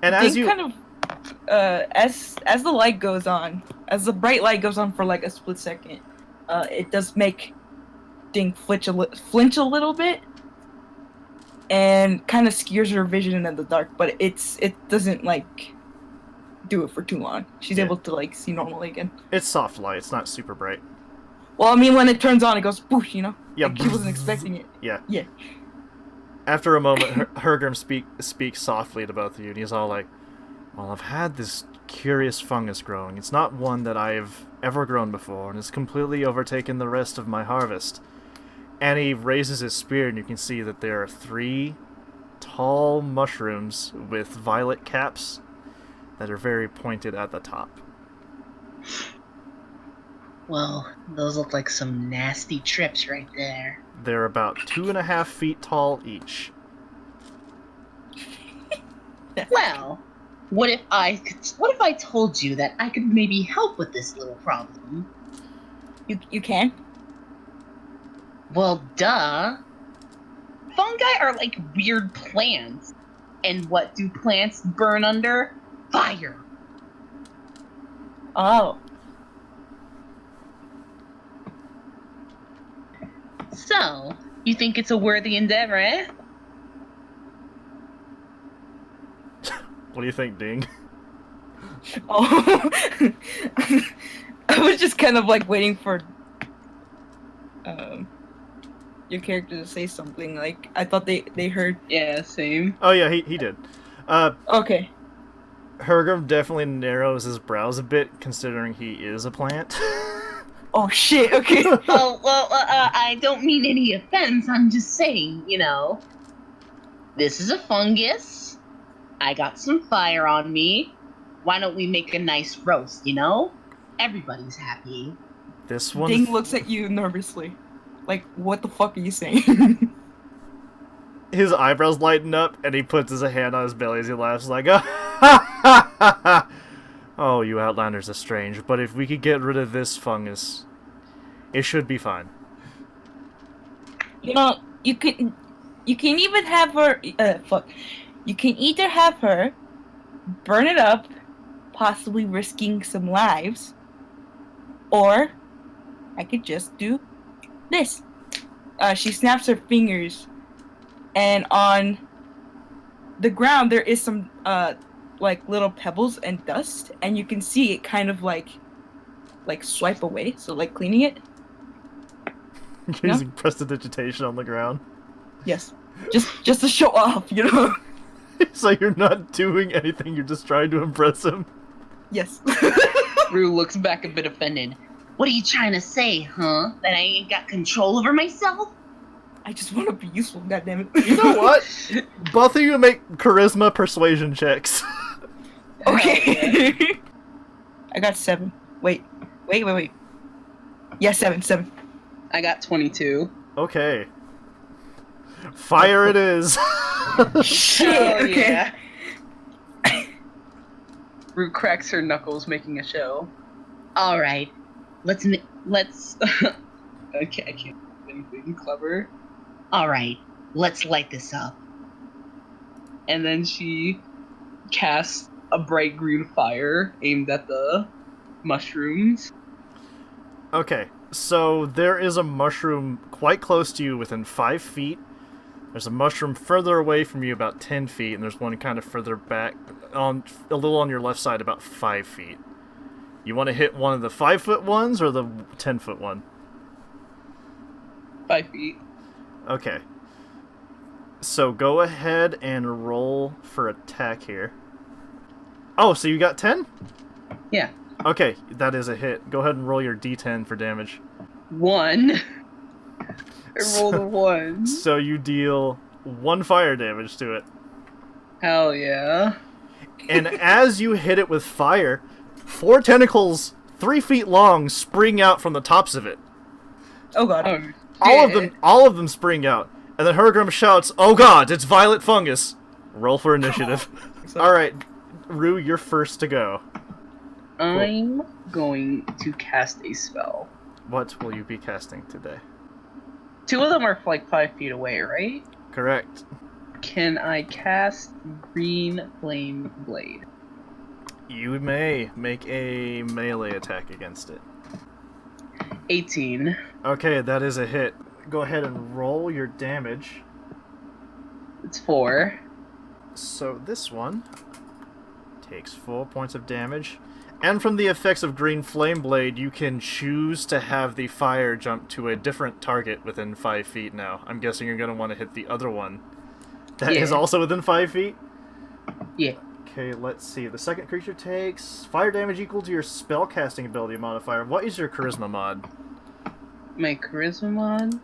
And as Ding you kind of, as the light goes on, as the bright light goes on for like a split second, it does make Ding flinch a little bit, and kind of skews her vision in the dark. But it doesn't like do it for too long. She's Yeah. able to like see normally again. it's soft light. It's not super bright. Well, I mean, when it turns on, it goes poof, you know? Yeah. Like, she wasn't expecting it. Yeah. Yeah. After a moment, Hergrim speaks softly to both of you, and he's all like, "Well, I've had this curious fungus growing. It's not one that I've ever grown before, and it's completely overtaken the rest of my harvest." And he raises his spear, and you can see that there are 3 tall mushrooms with violet caps that are very pointed at the top. Well, those look like some nasty trips right there. They're about 2.5 feet tall each. Well, what if I told you that I could maybe help with this little problem? You can? Well, duh. Fungi are like weird plants. And what do plants burn under? Fire. Oh. So, you think it's a worthy endeavor, eh? What do you think, Ding? Oh. I was just kind of like waiting for your character to say something. Like, I thought they heard. Yeah, same. Oh yeah, he did. Okay. Hergrim definitely narrows his brows a bit, considering he is a plant. Oh shit, okay. Oh, well, I don't mean any offense. I'm just saying, you know. This is a fungus. I got some fire on me. Why don't we make a nice roast, you know? Everybody's happy. This one. Ding looks at you nervously. Like, what the fuck are you saying? His eyebrows lighten up, and he puts his hand on his belly as he laughs, like, "Ha ha ha ha! Oh, you Outlanders are strange, but if we could get rid of this fungus, it should be fine." You know, you can even have her. You can either have her burn it up, possibly risking some lives, or I could just do this. She snaps her fingers, and on the ground there is some like little pebbles and dust, and you can see it kind of like swipe away, so like cleaning it. You're using prestidigitation on the ground. Yes, just to show off, you know. So you're not doing anything, you're just trying to impress him. Yes. Rue looks back a bit offended. What are you trying to say, huh? That I ain't got control over myself? I just want to be useful, goddammit. You know what? Both of you make charisma persuasion checks. Okay. I got 7. Wait. Yeah, 7. I got 22. Okay. Fire it is. Shit. Hell Okay. yeah. Rue cracks her knuckles, making a show. All right, let's. Okay, I can't do anything clever. All right, let's light this up. And then she casts a bright green fire aimed at the mushrooms. Okay, so there is a mushroom quite close to you within 5 feet. There's a mushroom further away from you about 10 feet, and there's one kind of further back, a little on your left side about 5 feet. You want to hit one of the 5-foot ones or the 10-foot one? 5 feet. Okay. So go ahead and roll for attack here. Oh, so you got 10? Yeah. Okay, that is a hit. Go ahead and roll your d10 for damage. 1. I rolled a 1. So you deal 1 fire damage to it. Hell yeah. And as you hit it with fire, 4 tentacles 3 feet long spring out from the tops of it. Oh god. Oh, All of them spring out. And then Hergrim shouts, "Oh god, it's violet fungus!" Roll for initiative. So- Alright, Rue, you're first to go. I'm going to cast a spell. What will you be casting today? 2 of them are like 5 feet away, right? Correct. Can I cast Green Flame Blade? You may make a melee attack against it. 18. Okay, that is a hit. Go ahead and roll your damage. It's 4. So this one takes 4 points of damage. And from the effects of Green Flame Blade, you can choose to have the fire jump to a different target within 5 feet now. I'm guessing you're going to want to hit the other one. That is Yeah. also within 5 feet? Yeah. Okay, let's see. The second creature takes fire damage equal to your spellcasting ability modifier. What is your charisma mod? My Charisma mod?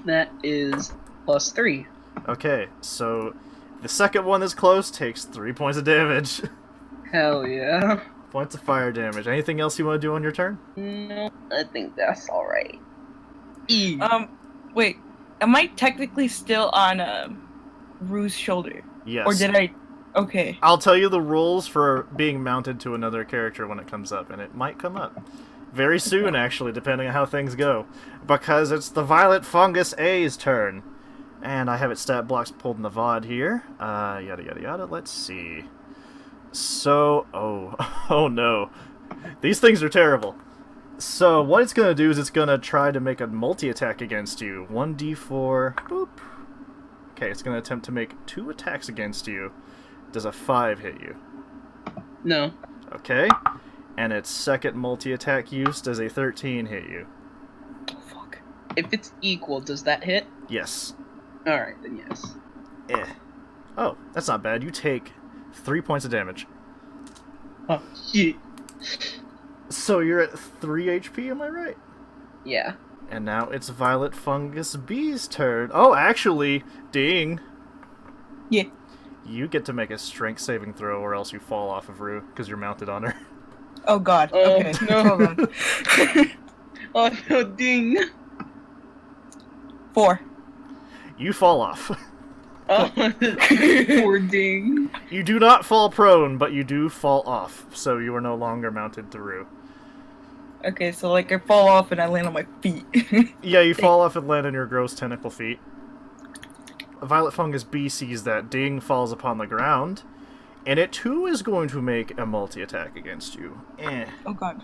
That is +3. Okay, so the second one is close, takes 3 points of damage. Hell yeah. Points of fire damage. Anything else you want to do on your turn? No, I think that's alright. Wait. Am I technically still on Rue's shoulder? Yes. Or did I? Okay. I'll tell you the rules for being mounted to another character when it comes up, and it might come up. Very soon, actually, depending on how things go. Because it's the Violet Fungus A's turn. And I have its stat blocks pulled in the VOD here. Yada yada yada. Let's see. So, oh no. These things are terrible. So, what it's going to do is it's going to try to make a multi-attack against you. 1d4. Boop. Okay, it's going to attempt to make 2 attacks against you. Does a 5 hit you? No. Okay. And its second multi-attack use, does a 13 hit you? Oh, fuck. If it's equal, does that hit? Yes. Alright, then yes. Eh. Oh, that's not bad. You take 3 points of damage. Oh, shit. So you're at 3 HP, am I right? Yeah. And now it's Violet Fungus B's turn. Oh, actually, ding. Yeah. You get to make a strength saving throw or else you fall off of Rue, because you're mounted on her. Oh god. Oh, Okay. no. Hold on. Oh no, ding! 4. You fall off. Oh, poor ding. You do not fall prone, but you do fall off, so you are no longer mounted to Rue. Okay, so like I fall off and I land on my feet. Yeah, you fall off and land on your gross tentacle feet. Violet Fungus B sees that Ding falls upon the ground, and it too is going to make a multi-attack against you. Eh. Oh god.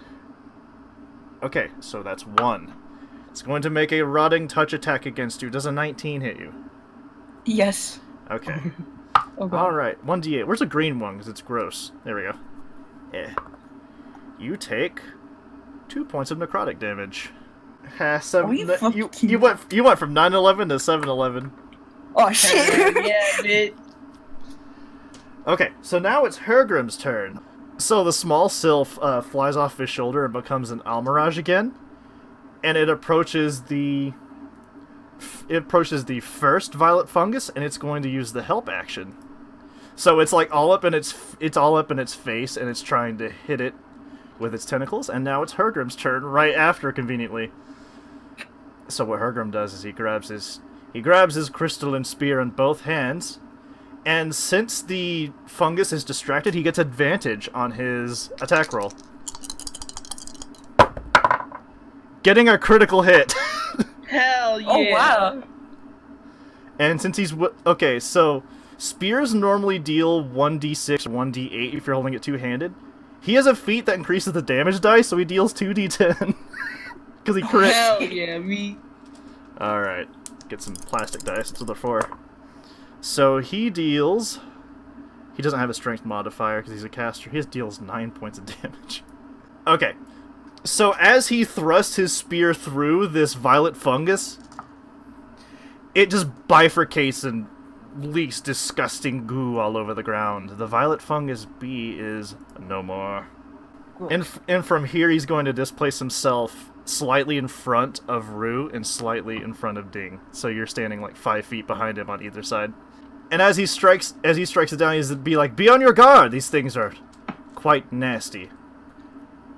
Okay, so that's 1. It's going to make a Rotting Touch attack against you. Does a 19 hit you? Yes. Okay. Oh god. Alright, 1d8. Where's the green one? Because it's gross. There we go. Eh. You take 2 points of necrotic damage. Are you fucking- you went from 9/11 to 7/11. Oh shit. Yeah, bitch. Okay, so now it's Hergrim's turn. So the small sylph flies off his shoulder and becomes an Almirage again, and it approaches the first Violet Fungus, and it's going to use the help action. So it's like all up in its face, and it's trying to hit it with its tentacles. And now it's Hergrim's turn right after, conveniently. So what Hergrim does is he grabs his crystalline spear in both hands. And since the fungus is distracted, he gets advantage on his attack roll. Getting a critical hit. Hell yeah. Oh wow. And since he's... Okay, so spears normally deal 1d6 or 1d8 if you're holding it two-handed. He has a feat that increases the damage dice, so he deals 2d10. Because he crits. Hell yeah, me. Alright, get some plastic dice. That's what they're for. So he deals... He doesn't have a strength modifier because he's a caster. He deals 9 points of damage. Okay. So as he thrusts his spear through this violet fungus, it just bifurcates and leaks disgusting goo all over the ground. The violet fungus bee is no more. And from here he's going to displace himself slightly in front of Rue and slightly in front of Ding. So you're standing like 5 feet behind him on either side. And as he strikes it down, he's be like, "Be on your guard! These things are quite nasty."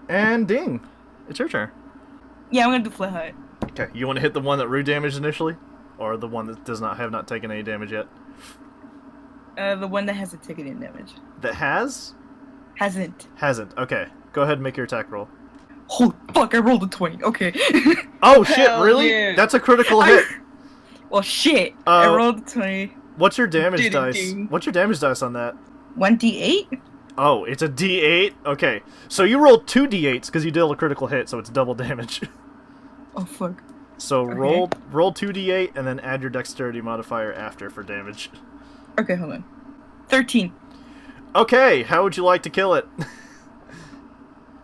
And Ding, it's your turn. Yeah, I'm gonna do Flint Hut. Okay, you want to hit the one that Rue damaged initially? Or the one that have not taken any damage yet? The one that has the ticketing damage. That has? Hasn't. Hasn't. Okay. Go ahead and make your attack roll. Oh, fuck, I rolled a 20. Okay. Oh, shit, Hell really? yeah. That's a critical hit. Well, shit. I rolled a 20. What's your damage Ding, dice? ding. What's your damage dice on that? 1d8? Oh, it's a D8? Okay. So you rolled 2 D8s because you dealt a critical hit, so it's double damage. Oh, fuck. So Okay. roll 2 D8 and then add your dexterity modifier after for damage. Okay, hold on. 13. Okay, how would you like to kill it?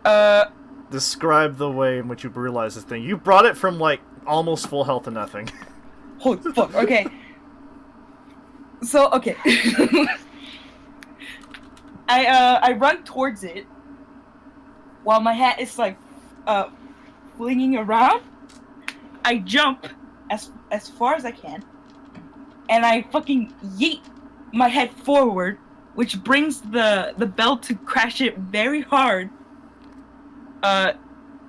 Uh, Describe the way in which you brutalize this thing. You brought it from, like, almost full health to nothing. holy fuck, okay. So, okay. I run towards it while my hat is, like, flinging around. I jump as far as I can, and I fucking yeet my head forward, which brings the bell to crash it very hard,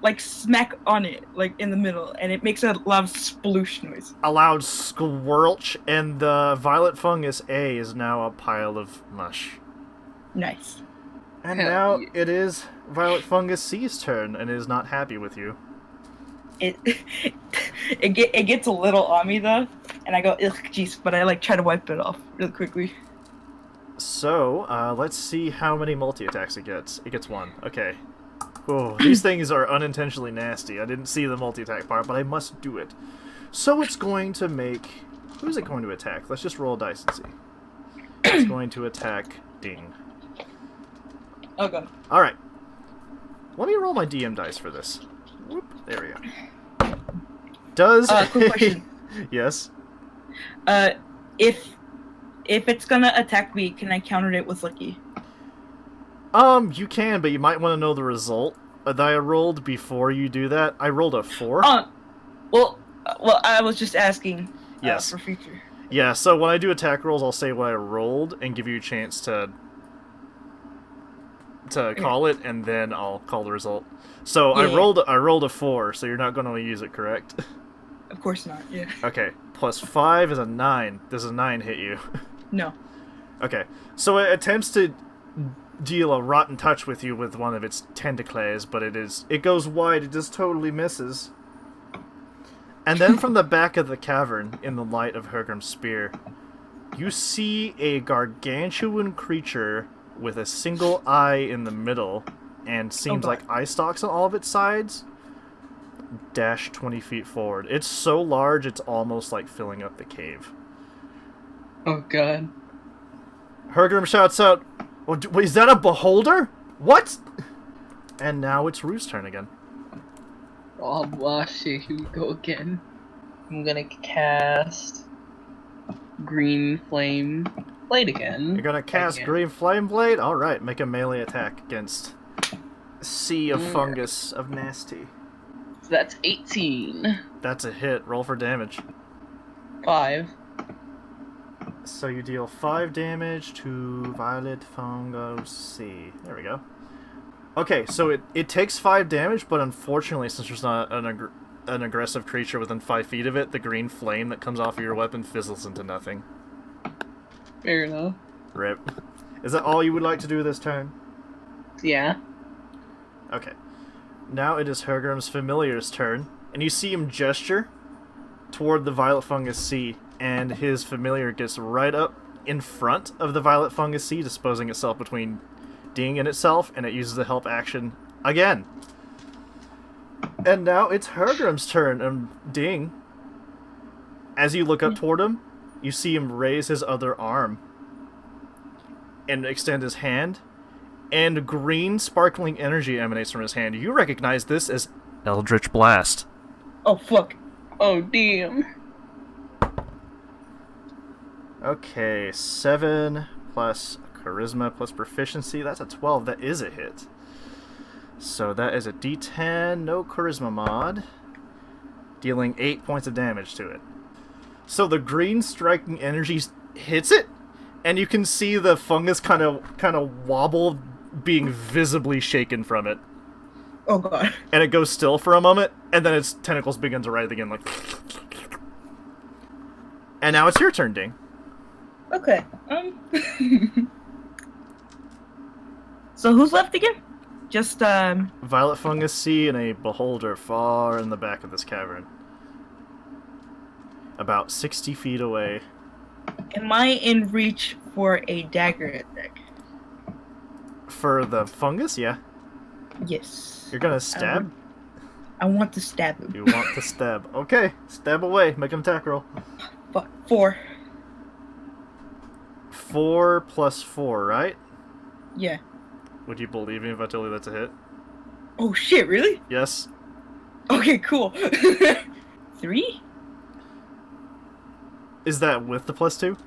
like smack on it, like in the middle, and it makes a loud sploosh noise. A loud squelch, and the violet fungus A is now a pile of mush. Nice. And Hell now yeah. it is violet fungus C's turn, and is not happy with you. It it gets a little on me though, and I go ugh, jeez, but I like try to wipe it off really quickly. So, let's see how many multi-attacks it gets. It gets 1. Okay. Oh, these things are unintentionally nasty. I didn't see the multi-attack part, but I must do it. So it's going to make... Who's it going to attack? Let's just roll a dice and see. It's going to attack Ding. Oh god. Alright. Let me roll my DM dice for this. Whoop, there we go. Does... Quick question. Yes? If it's gonna attack me, can I counter it with Lucky? You can, but you might want to know the result that I rolled before you do that. I rolled a 4. Well, I was just asking. Yes. For future. Yeah, so when I do attack rolls, I'll say what I rolled and give you a chance to call it, and then I'll call the result. So Yeah. I rolled a 4, so you're not going to use it, correct? Of course not. Yeah. Okay. Plus 5 is a 9. Does a 9 hit you? No. Okay. So it attempts to deal a rotten touch with you with one of its tentacles, but it goes wide. It just totally misses. And then from the back of the cavern, in the light of Hergrim's spear, you see a gargantuan creature with a single eye in the middle, and seems like eye stalks on all of its sides, dash 20 feet forward. It's so large, it's almost like filling up the cave. Oh god. Hergrim shouts out, "Wait, is that a beholder? What?" And now it's Rue's turn again. Oh, blah, shit, here we go again. I'm gonna cast Green Flame Blade again. You're gonna cast Again. Green Flame Blade? Alright, make a melee attack against Sea of Fungus of Nasty. So that's 18. That's a hit. Roll for damage. 5. So you deal 5 damage to Violet Fungus C. There we go. Okay, so it takes 5 damage, but unfortunately, since there's not an aggressive creature within 5 feet of it, the green flame that comes off of your weapon fizzles into nothing. Fair enough. Rip. Is that all you would like to do this turn? Yeah. Okay. Now it is Hergrim's Familiar's turn, and you see him gesture toward the Violet Fungus Sea, and his Familiar gets right up in front of the Violet Fungus Sea, disposing itself between Ding and itself, and it uses the help action again. And now it's Hergrim's turn, and Ding, as you look up toward him, you see him raise his other arm and extend his hand, and green sparkling energy emanates from his hand. You recognize this as Eldritch Blast. Oh fuck. Oh, damn. Okay, 7 plus Charisma plus Proficiency. That's a 12. That is a hit. So that is a D10, no Charisma mod, dealing 8 points of damage to it. So the green striking energy hits it, and you can see the fungus kind of wobble, being visibly shaken from it. Oh god. And it goes still for a moment, and then its tentacles begin to writhe again, like... And now it's your turn, Ding. Okay. So who's left again? Just Violet Fungus C and a beholder far in the back of this cavern. About 60 feet away. Am I in reach for a dagger attack? For the fungus, yeah. Yes. You're gonna stab? I want to stab him. You want to stab. Okay, stab away. Make an attack roll. Fuck. 4. 4 plus 4, right? Yeah. Would you believe me if I told you that's a hit? Oh shit, really? Yes. Okay, cool. 3? Is that with the plus 2?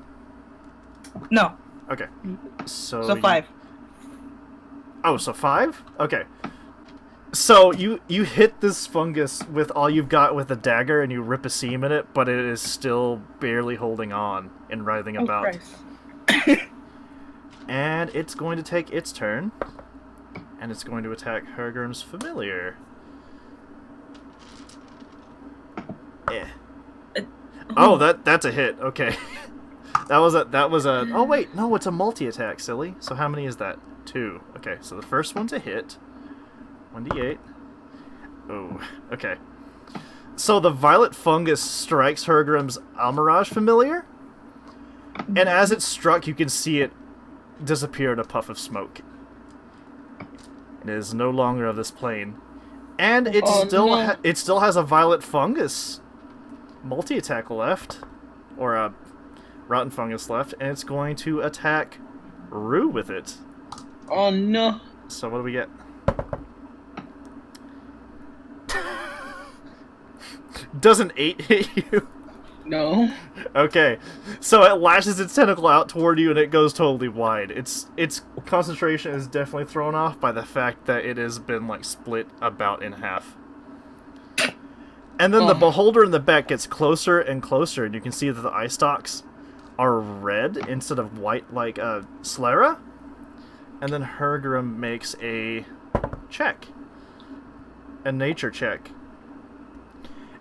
No. Okay. So So 5. Oh, so 5? Okay. So you hit this fungus with all you've got with a dagger and you rip a seam in it, but it is still barely holding on and writhing Oh, about. Christ. And it's going to take its turn. And it's going to attack Hergrim's familiar. Eh. Oh, that's a hit. Okay. that was a oh wait, no, it's a multi-attack, silly. So how many is that? 2. Okay, so the first one's a hit. 1d8. Oh, okay. So the violet fungus strikes Hergrim's Almirage familiar. And as it struck, you can see it disappear in a puff of smoke. It is no longer of this plane. And it it still has a violet fungus multi-attack left, or a rotten fungus left, and it's going to attack Rue with it. Oh no. So what do we get? Does an 8 hit you? No. Okay, so it lashes its tentacle out toward you and it goes totally wide. Its concentration is definitely thrown off by the fact that it has been like split about in half. And then the beholder in the back gets closer and closer, and you can see that the eye stalks are red instead of white like Slera. And then Hergrim makes a check. A nature check.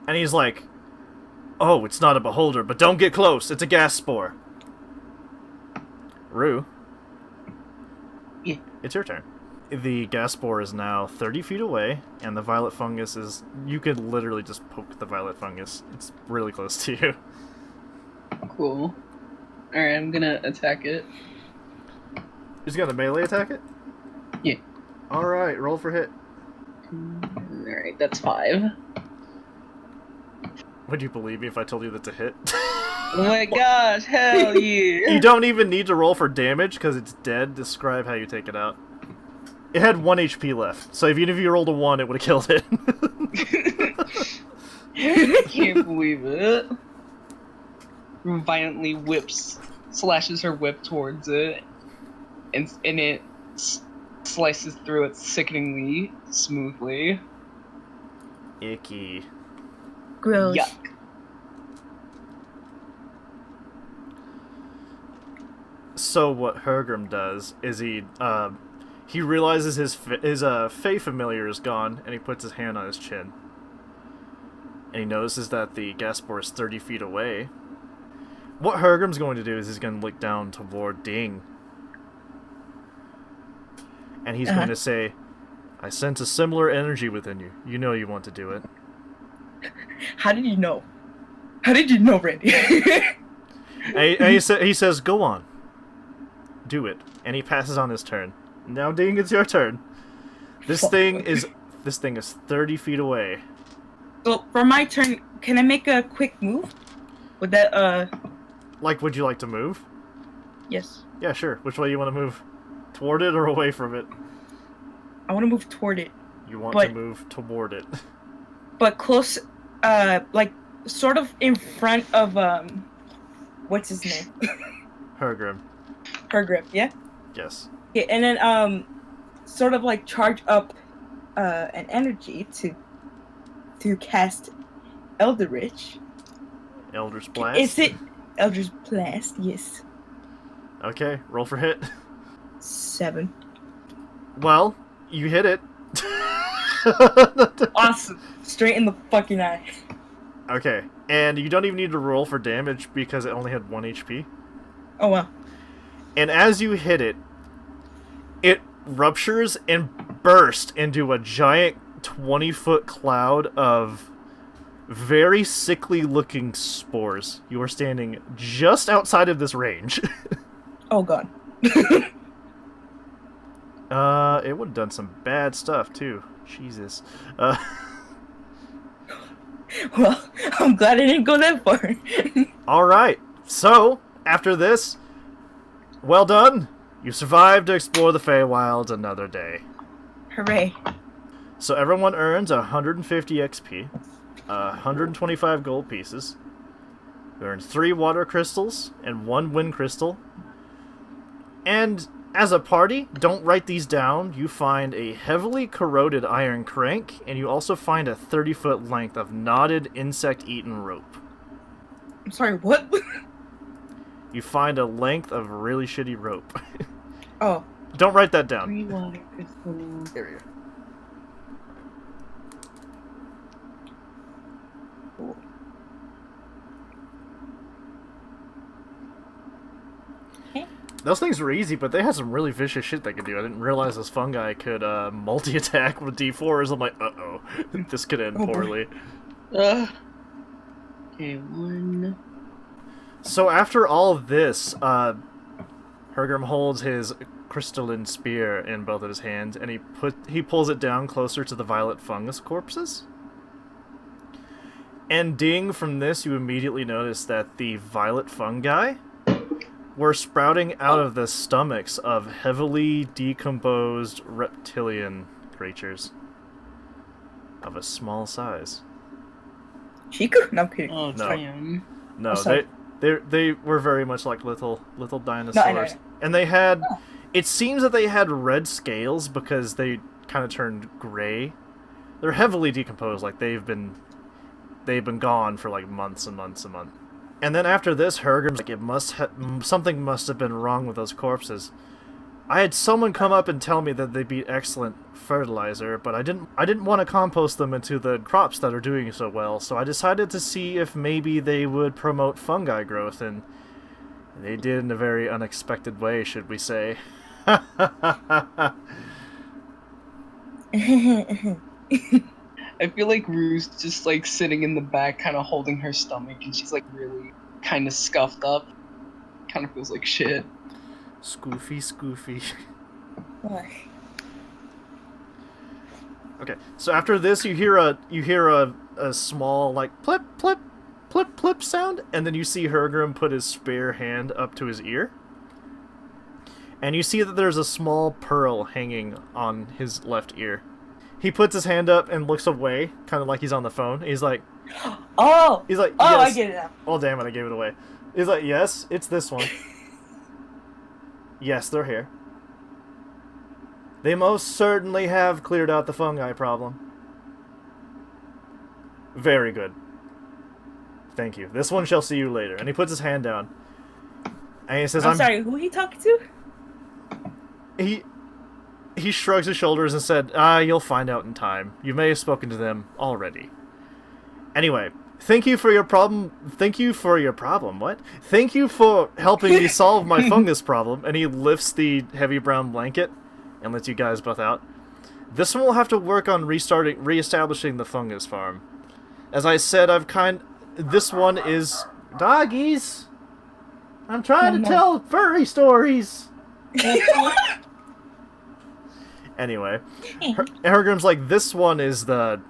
And he's like, oh, it's not a beholder, but don't get close. It's a gas spore. Rue. Yeah. It's your turn. The gas spore is now 30 feet away, and the violet fungus is... You could literally just poke the violet fungus. It's really close to you. Cool. Alright, I'm gonna attack it. He's gonna melee attack it? Yeah. Alright, roll for hit. Alright, that's 5. Would you believe me if I told you that's a hit? Oh my gosh, hell yeah! You don't even need to roll for damage, because it's dead. Describe how you take it out. It had 1 HP left, so even if you rolled a 1, it would have killed it. I can't believe it. Violently slashes her whip towards it, and it slices through it sickeningly smoothly. Icky. Gross. Yuck. So what Hergrim does is he realizes his Fey familiar is gone, and he puts his hand on his chin. And he notices that the gas spore is 30 feet away. What Hergrim's going to do is he's going to look down toward Ding. And he's going to say, I sense a similar energy within you. You know you want to do it. How did you know? How did you know, Randy? and he says, go on. Do it. And he passes on his turn. Now, Ding, it's your turn. This thing is 30 feet away. So, for my turn, can I make a quick move? Would that, Like, would you like to move? Yes. Yeah, sure. Which way you want to move? Toward it or away from it? I want to move toward it. You want to move toward it. But close, like, sort of in front of, what's his name? Hergrim. Hergrim, yeah? Yes. Okay, and then, sort of, like, charge up, an energy to cast Eldritch. Eldritch Blast? Is it Eldritch Blast? Yes. Okay, roll for hit. 7. Well, you hit it. Awesome. Straight in the fucking eye. Okay, and you don't even need to roll for damage because it only had 1 HP. Oh wow. And as you hit it, it ruptures and bursts into a giant 20-foot cloud of very sickly-looking spores. You are standing just outside of this range. Oh god. It would have done some bad stuff, too. Jesus. Well, I'm glad I didn't go that far. Alright, so, after this, well done. You survived to explore the Feywilds another day. Hooray. So everyone earns 150 XP, 125 gold pieces. You earn 3 water crystals and 1 wind crystal. And as a party, don't write these down, you find a heavily corroded iron crank, and you also find a 30-foot length of knotted insect-eaten rope. I'm sorry, what? You find a length of really shitty rope. Oh. Don't write that down. 3 water crystals. There you go. Cool. Those things were easy, but they had some really vicious shit they could do. I didn't realize this fungi could multi-attack with D4s. I'm like, uh-oh, this could end Oh, boy. poorly. Okay, 1. So after all of this, Hergrim holds his crystalline spear in both of his hands, and he pulls it down closer to the violet fungus corpses. And ding, from this, you immediately notice that the violet fungi were sprouting out of the stomachs of heavily decomposed reptilian creatures of a small size. Chiku? No, I'm kidding. Oh, No. damn. No, Oh, sorry. they were very much like little dinosaurs. No, I know. And they had, it seems that they had red scales because they kind of turned gray. They're heavily decomposed, like they've been gone for like months and months and months. And then after this, Hergrim's like, something must have been wrong with those corpses. I had someone come up and tell me that they'd be excellent fertilizer, but I didn't want to compost them into the crops that are doing so well, so I decided to see if maybe they would promote fungi growth, and they did in a very unexpected way, should we say. I feel like Rue's just like sitting in the back, kind of holding her stomach, and she's like really kind of scuffed up. Kind of feels like shit. Scoofy. Why? Okay, so after this, you hear a small like plip plip plip plip sound, and then you see Hergrim put his spear hand up to his ear, and you see that there's a small pearl hanging on his left ear. He puts his hand up and looks away, kind of like he's on the phone. He's like, Oh! yes. I get it now. Oh, damn it, I gave it away. He's like, yes, it's this one. Yes, they're here. They most certainly have cleared out the fungi problem. Very good. Thank you. This one shall see you later. And he puts his hand down. And he says, I'm sorry, who he talking to? He shrugs his shoulders and said, you'll find out in time. You may have spoken to them already. Anyway, thank you for your problem. What? Thank you for helping me solve my fungus problem. And he lifts the heavy brown blanket and lets you guys both out. This one will have to work on reestablishing the fungus farm. As I said, this one is doggies. I'm trying to tell furry stories. Anyway, Hergrim's like, this one is the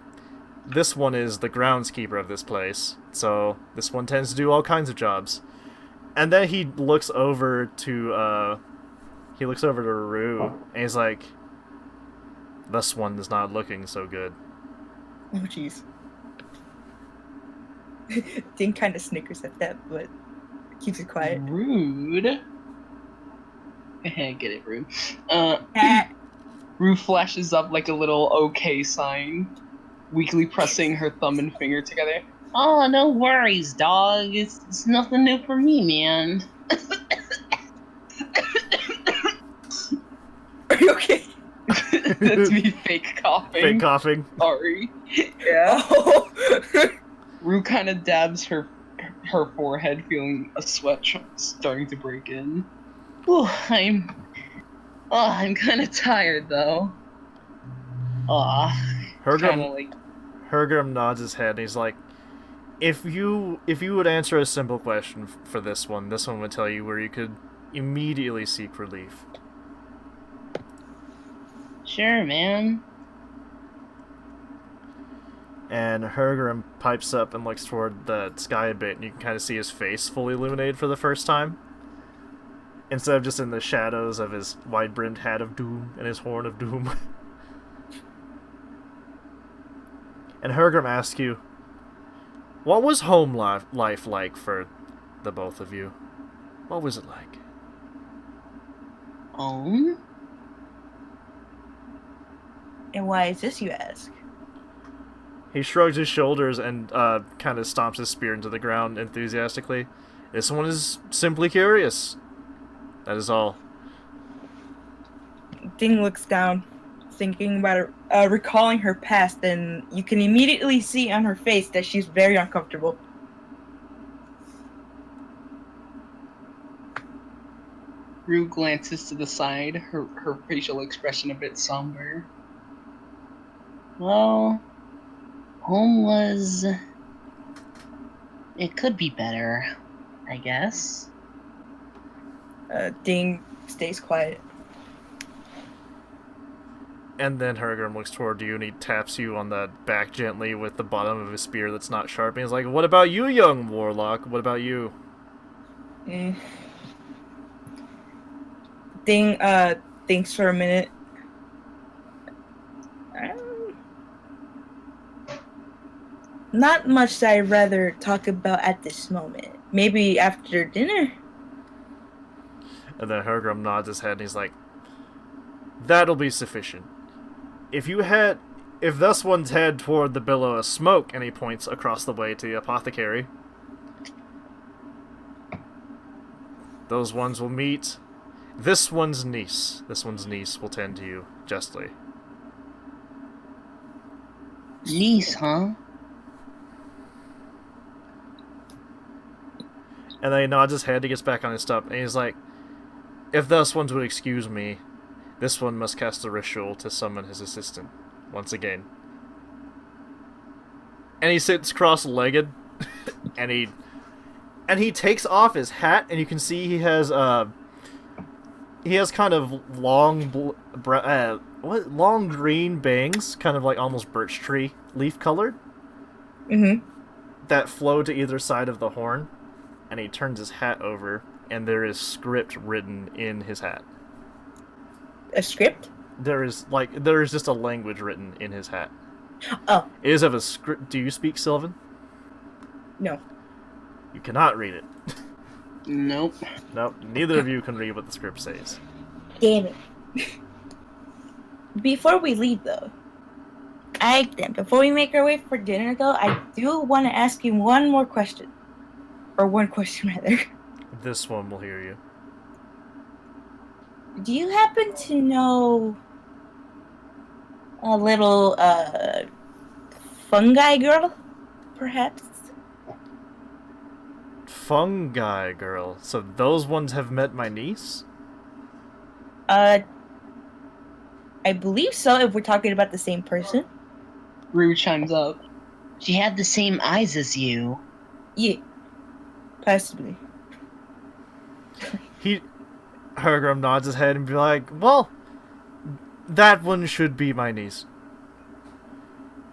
groundskeeper of this place, so this one tends to do all kinds of jobs. And then he looks over to Rue, and he's like, this one is not looking so good. Oh, jeez. Ding kind of snickers at that, but keeps it quiet. Rude. Get it, Rude. Rue flashes up like a little OK sign, weakly pressing her thumb and finger together. Oh, no worries, dog. It's nothing new for me, man. Are you okay? That's me fake coughing. Fake coughing. Sorry. Yeah. Rue kind of dabs her her forehead, feeling a sweat starting to break in. Ooh, I'm kind of tired though. Kind of Hergrim, like Hergrim nods his head and he's like, if you would answer a simple question for this one would tell you where you could immediately seek relief. sure, man. And Hergrim pipes up and looks toward the sky a bit, and you can kind of see his face fully illuminated for the first time. Instead of just in the shadows of his wide-brimmed hat of doom and his horn of doom. And Hergrim asks you, what was home life like for the both of you? What was it like? And why is this, you ask? He shrugs his shoulders and kind of stomps his spear into the ground enthusiastically. This one is simply curious. That is all. Ding looks down, thinking about it, recalling her past, and you can immediately see on her face that she's very uncomfortable. Rue glances to the side, her facial expression a bit somber. Well, home was... It could be better, I guess. Ding stays quiet. And then Hergrim looks toward you and he taps you on the back gently with the bottom of his spear that's not sharp. And he's like, what about you, young warlock? What about you? Ding thinks for a minute. Not much that I'd rather talk about at this moment. Maybe after dinner? And then Hergrim nods his head and he's like, that'll be sufficient. If thus ones head toward the billow of smoke, and he points across the way to the apothecary, those ones will meet this one's niece. This one's niece will tend to you justly. Niece, huh? And then he nods his head, he gets back on his stump, and he's like, if thus ones would excuse me, this one must cast a ritual to summon his assistant once again. And he sits cross-legged, and he takes off his hat, and you can see he has kind of long long green bangs, kind of like almost birch tree leaf colored. Mm-hmm. That flow to either side of the horn, and he turns his hat over, and there is script written in his hat. A script? There is just a language written in his hat. Oh. It is of a script. Do you speak Sylvan? No. You cannot read it. Nope. Nope. Neither of you can read what the script says. Damn it. Before we leave, though, before we make our way for dinner, though, I do want to ask you one more question. Or one question, rather. This one will hear you. Do you happen to know a little, fungi girl, perhaps? Fungi girl. So those ones have met my niece? I believe so, if we're talking about the same person. Rue chimes up. She had the same eyes as you. Yeah. Possibly. Hergrim nods his head and be like, well, that one should be my niece.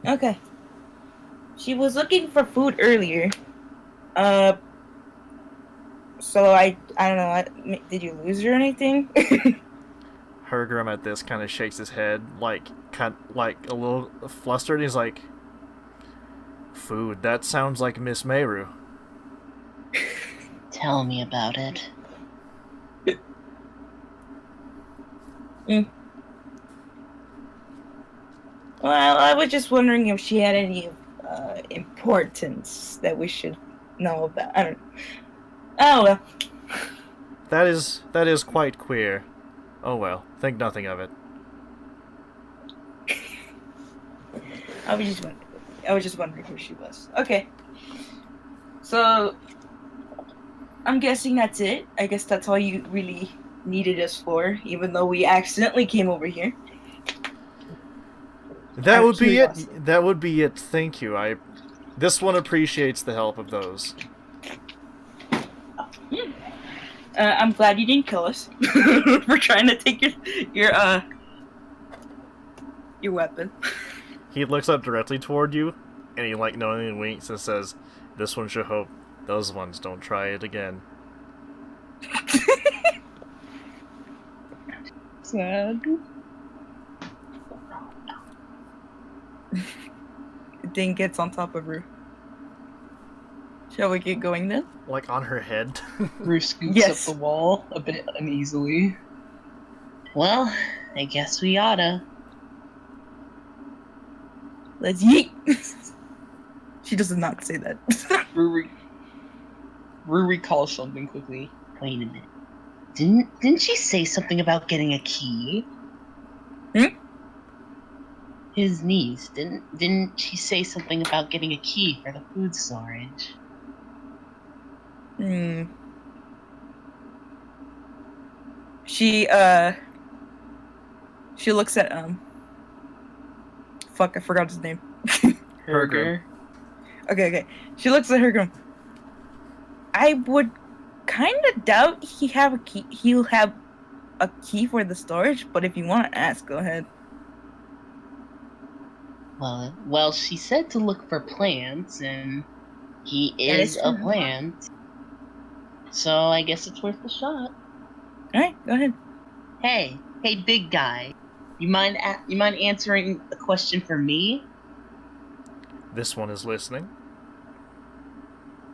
Okay. She was looking for food earlier. So I don't know, did you lose her or anything? Hergrim at this kind of shakes his head, like a little flustered. He's like, food, that sounds like Miss Mayru. Tell me about it. Well, I was just wondering if she had any importance that we should know about. I don't know. Oh, well. That is quite queer. Oh well, think nothing of it. I was just wondering who she was. Okay. So, I'm guessing that's it. I guess that's all you really needed us for, even though we accidentally came over here. That Out of would be it. curiosity. That would be it. Thank you. This one appreciates the help of those. I'm glad you didn't kill us for trying to take your weapon. He looks up directly toward you, and he knowingly winks and says, "This one should hope those ones don't try it again." Sad. Ding gets on top of Rue. Shall we get going then? Like on her head. Rue scoots Yes. up the wall a bit uneasily. Well, I guess we oughta. Let's yeet. She does not say that. Rue recalls something quickly. Wait a minute. Didn't she say something about getting a key? His niece, didn't she say something about getting a key for the food storage? She looks at fuck, I forgot his name. Herger. Okay. She looks at her. I would kind of doubt he'll have a key for the storage, but if you want to ask, go ahead. Well, she said to look for plants, and he That is is a true. plant. So I guess it's worth a shot. Alright, go ahead. Hey, big guy. You mind answering a question for me? This one is listening.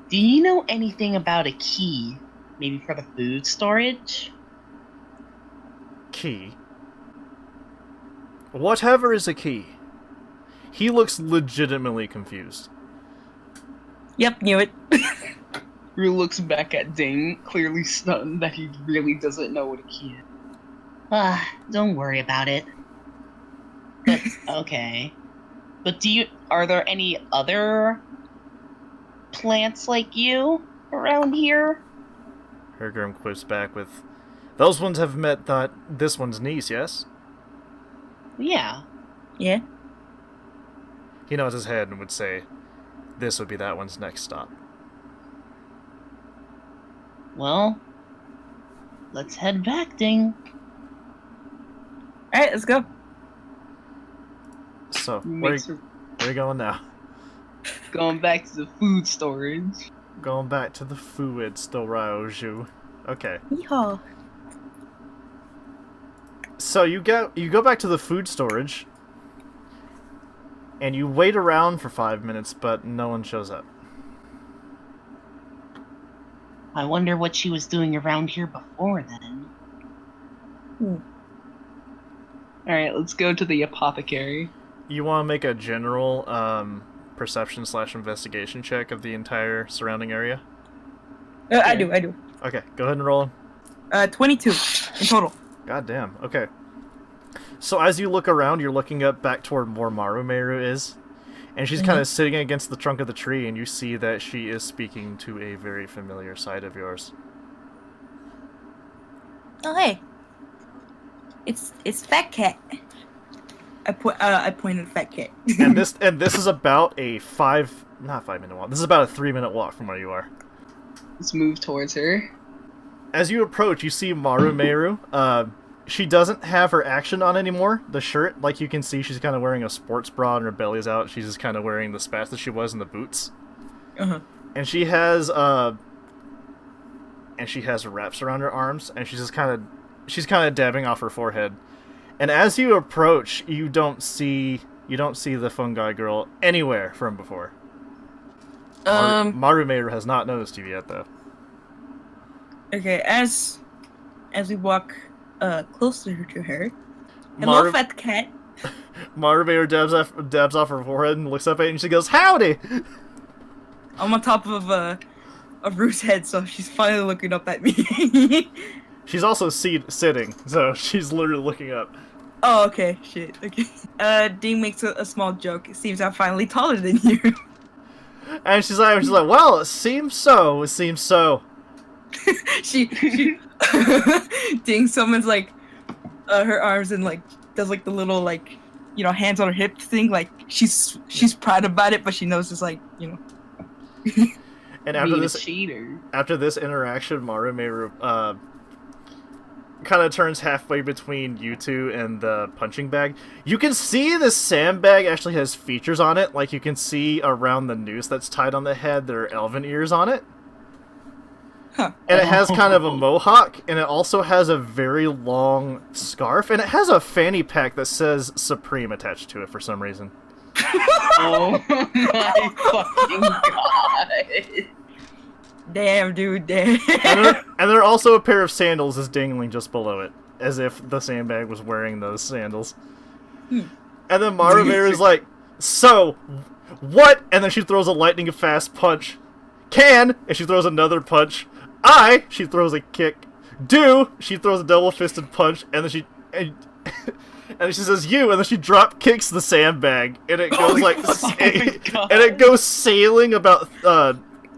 Do you know anything about a key? Maybe for the food storage? Key. Whatever is a key. He looks legitimately confused. Yep, knew it. Rue looks back at Ding, clearly stunned that he really doesn't know what a key is. Don't worry about it. But, okay. But are there any other plants like you around here? Hergrim quips back with, "Those ones have met this one's niece, yes?" Yeah. Yeah. He nods his head and would say, "This would be that one's next stop." Well, let's head back, Ding. Alright, let's go. So, where Makes her are you going now? going back to the food storage. Going back to the food storage. Okay. Yeehaw. So you go back to the food storage, and you wait around for 5 minutes, but no one shows up. I wonder what she was doing around here before then. Alright, let's go to the apothecary. You want to make a general perception/investigation check of the entire surrounding area? I do. Okay, go ahead and roll. 22 in total. God damn. Okay. So as you look around, you're looking up back toward where Marumeru is, and she's kind of sitting against the trunk of the tree, and you see that she is speaking to a very familiar side of yours. Oh hey. It's Fat Cat. I pointed at Fat Cat. and this is about a 5-minute walk. This is about a 3-minute walk from where you are. Let's move towards her. As you approach, you see Marumeru. She doesn't have her action on anymore. The shirt, like you can see, she's kind of wearing a sports bra and her belly's out. She's just kind of wearing the spats that she was in the boots. Uh-huh. And she has wraps around her arms, and she's kind of dabbing off her forehead. And as you approach, you don't see the fungi girl anywhere from before. Marumeru has not noticed you yet, though. Okay, as we walk closer to her. Hello, Fat Cat. Marumeru dabs off her forehead and looks up at you, and she goes, "Howdy!" I'm on top of Ruth's head, so she's finally looking up at me. She's also sitting, so she's literally looking up. Oh, okay, shit. Okay. Ding makes a small joke. It seems I'm finally taller than you. And she's like, "Well, it seems so. she Ding summons like her arms and like does like the little like hands on her hips thing. Like she's proud about it, but she knows it's like And after Being this a cheater. after this interaction, Marume kind of turns halfway between you two and the punching bag. You can see the sandbag actually has features on it. Like you can see around the noose that's tied on the head, there are elven ears on it. Huh. And it has kind of a mohawk, and it also has a very long scarf, and it has a fanny pack that says Supreme attached to it for some reason. Oh my fucking god. Damn, dude, damn. And there are also a pair of sandals is dangling just below it, as if the sandbag was wearing those sandals. And then Marume is like, so, what? And then she throws a lightning fast punch. Can, and she throws another punch. She throws a kick. She throws a double-fisted punch, and then she... And she says, you, and then she drop kicks the sandbag, and it goes and it goes sailing about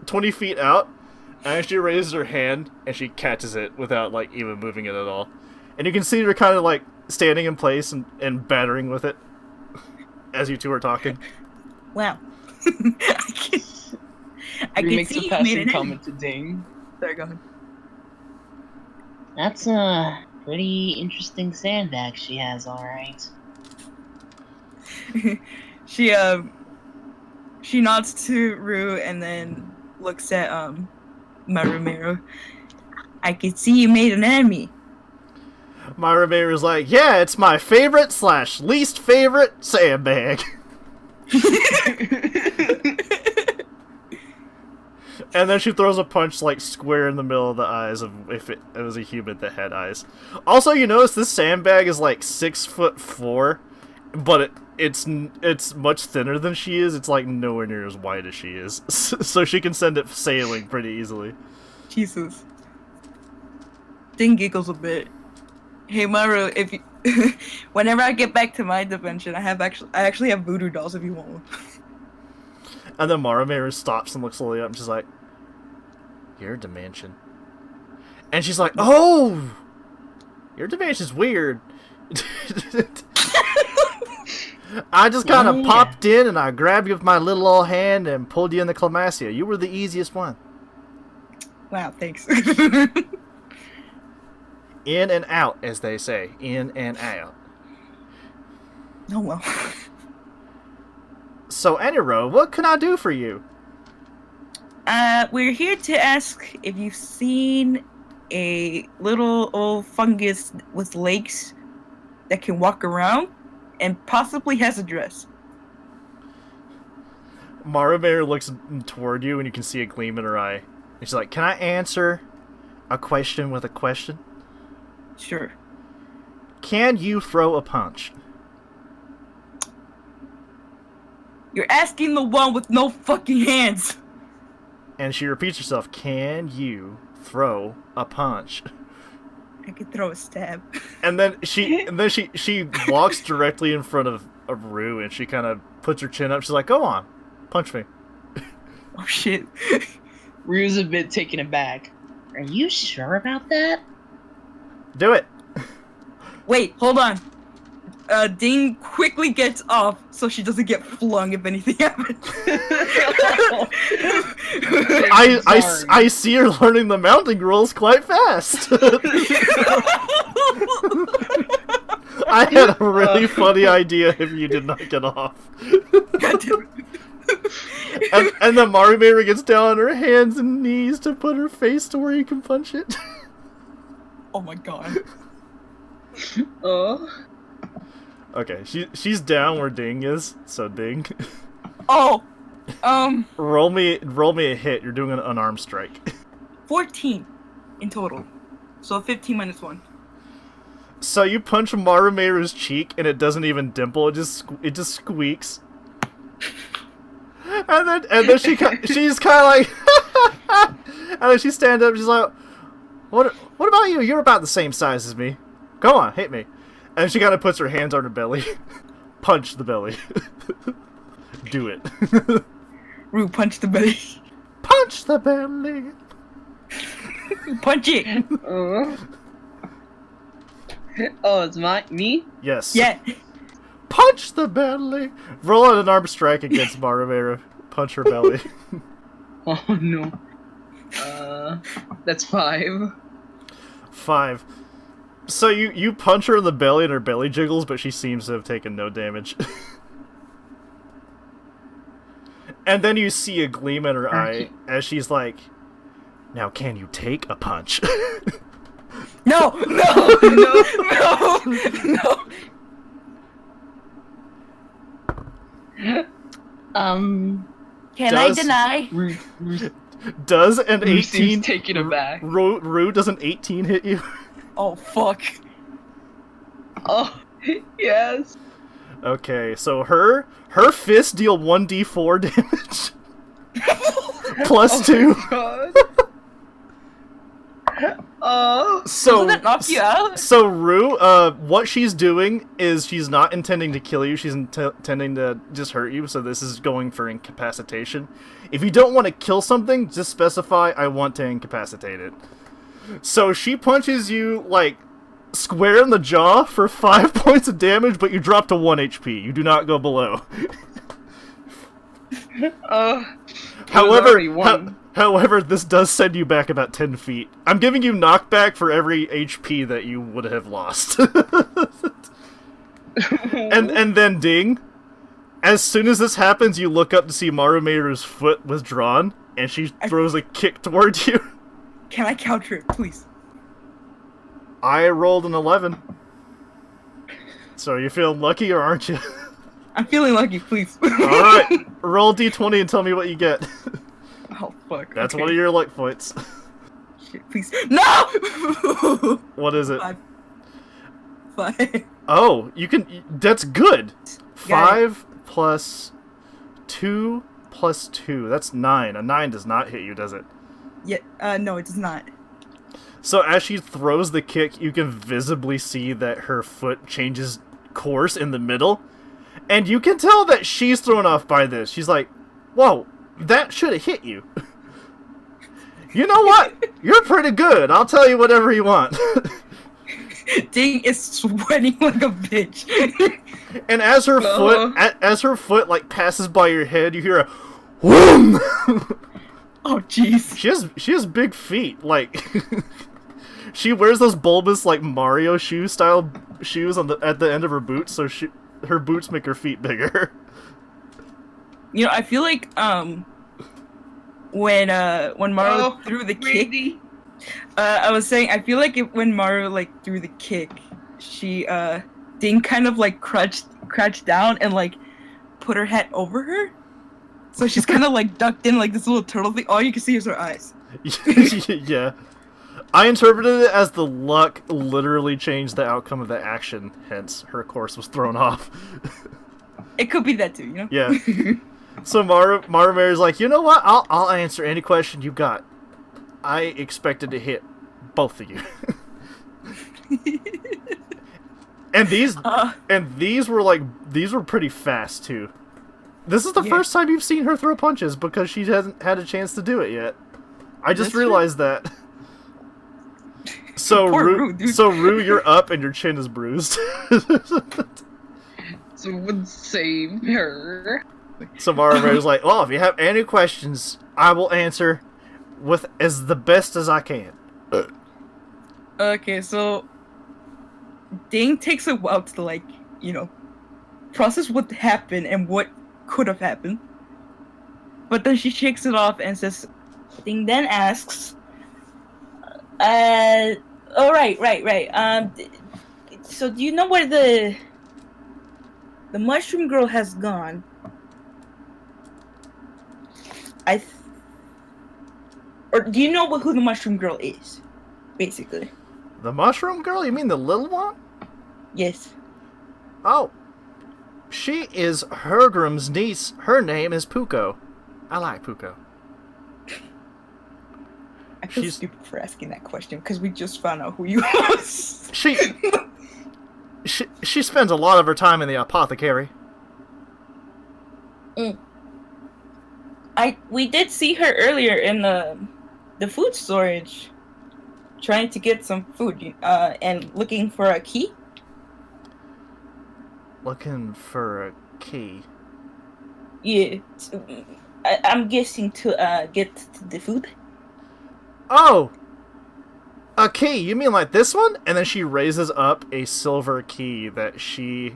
20 feet out, and she raises her hand, and she catches it without, like, even moving it at all. And you can see her kind of, like, standing in place and battering with it as you two are talking. Wow. I He can makes see a you made passing it. comment to Ding. Sorry, go ahead. That's a pretty interesting sandbag she has, alright. She nods to Rue and then looks at Marumeru. I can see you made an enemy. Marume is like, yeah, it's my favorite / least favorite sandbag. And then she throws a punch like square in the middle of the eyes of if it was a human that had eyes. Also, you notice this sandbag is like 6'4", but it's much thinner than she is. It's like nowhere near as wide as she is, so she can send it sailing pretty easily. Jesus. Ding giggles a bit. Hey Maru, if you, whenever I get back to my dimension, I actually have voodoo dolls if you want one. And then Marume stops and looks slowly up, and she's like, your dimension. And she's like, oh! Your dimension's weird. I just kind of popped in, and I grabbed you with my little old hand and pulled you in the Clemmacia. You were the easiest one. Wow, thanks. In and out, as they say. In and out. Oh well. So, Eniro, what can I do for you? We're here to ask if you've seen a little old fungus with legs that can walk around and possibly has a dress. Marume looks toward you, and you can see a gleam in her eye. And she's like, can I answer a question with a question? Sure. Can you throw a punch? You're asking the one with no fucking hands. And she repeats herself, can you throw a punch? I could throw a stab. And then she walks directly in front of Rue, and she kind of puts her chin up. She's like, go on, punch me. Oh shit. Rue's a bit taken aback. Are you sure about that? Do it. Wait, hold on. Ding quickly gets off so she doesn't get flung if anything happens. I see her learning the mounting rules quite fast. I had a really funny idea if you did not get off. God damn it. And then Marume gets down on her hands and knees to put her face to where you can punch it. Oh my god. Oh. Okay, she's down where Ding is, so Ding. Oh, Roll me a hit. You're doing an unarmed strike. 14 in total. So 15 minus 1. So you punch Marumeru's cheek, and it doesn't even dimple. It just squeaks. And then she's kind of like, and then she stands up. She's like, what about you? You're about the same size as me. Go on, hit me. And she kind of puts her hands on her belly. Punch the belly. Do it. Rue, punch the belly. Punch the belly. Punch it. Oh, it's me? Yes. Yeah. Punch the belly. Roll out an arm strike against Marimera. Punch her belly. Oh no. That's 5. 5. So you punch her in the belly and her belly jiggles, but she seems to have taken no damage. And then you see a gleam in her eye as she's like, "Now can you take a punch?" No. No. No. No. Can I deny? Does an Rue 18 seems taken aback. Rue, does an 18 hit you? Oh fuck. Oh, yes. Okay, so her fists deal 1d4 damage. Plus 2. God. Oh. So Doesn't that knock you out? So Rue, what she's doing is she's not intending to kill you. She's intending to just hurt you. So this is going for incapacitation. If you don't want to kill something, just specify I want to incapacitate it. So she punches you like square in the jaw for 5 points of damage, but you drop to 1 HP. You do not go below. However, this does send you back about 10 feet. I'm giving you knockback for every HP that you would have lost. and then ding. As soon as this happens, you look up to see Marumeru's foot withdrawn, and she throws a kick towards you. Can I counter it, please? I rolled an 11. So you feeling lucky, or aren't you? I'm feeling lucky, please. Alright, roll d20 and tell me what you get. Oh fuck. That's okay. one of your luck points. Shit, please. No! What is it? 5. Oh, you can. That's good. Got 5 plus 2 plus 2. That's 9. A 9 does not hit you, does it? Yeah. No, it does not. So as she throws the kick, you can visibly see that her foot changes course in the middle, and you can tell that she's thrown off by this. She's like, "Whoa, that should have hit you." You know what? You're pretty good. I'll tell you whatever you want. Ding is sweating like a bitch. And as her foot like passes by your head, you hear a whoom. Oh jeez. She has big feet. Like she wears those bulbous like Mario shoe style shoes at the end of her boots, so her boots make her feet bigger. You know, I feel like when Mario threw the kick, I was saying I feel like when Mario like threw the kick, she Ding kind of like crouched down and like put her head over her, so she's kind of like ducked in like this little turtle thing. All you can see is her eyes. Yeah, I interpreted it as the luck literally changed the outcome of the action. Hence, her course was thrown off. It could be that too, you know. Yeah. So Marumeru's like, you know what? I'll answer any question you got. I expected to hit both of you. And these were pretty fast too. This is the first time you've seen her throw punches because she hasn't had a chance to do it yet. I just realized that. So Rue, you're up and your chin is bruised. Someone save her. So Marumeru's like, well, if you have any questions, I will answer with as the best as I can. Okay, so Ding takes a while to like, you know, process what happened and what could have happened. But then she shakes it off and says, Ding then asks, oh right. So do you know where the mushroom girl has gone? Or do you know who the mushroom girl is? Basically. The mushroom girl? You mean the little one? Yes. Oh. She is Hergrim's niece. Her name is Puko. I like Puko. I feel stupid for asking that question because we just found out who you was. She spends a lot of her time in the apothecary. We did see her earlier in the food storage. trying to get some food, and looking for a key. Looking for a key. Yeah, I'm guessing to get to the food. Oh! A key! You mean like this one? And then she raises up a silver key that she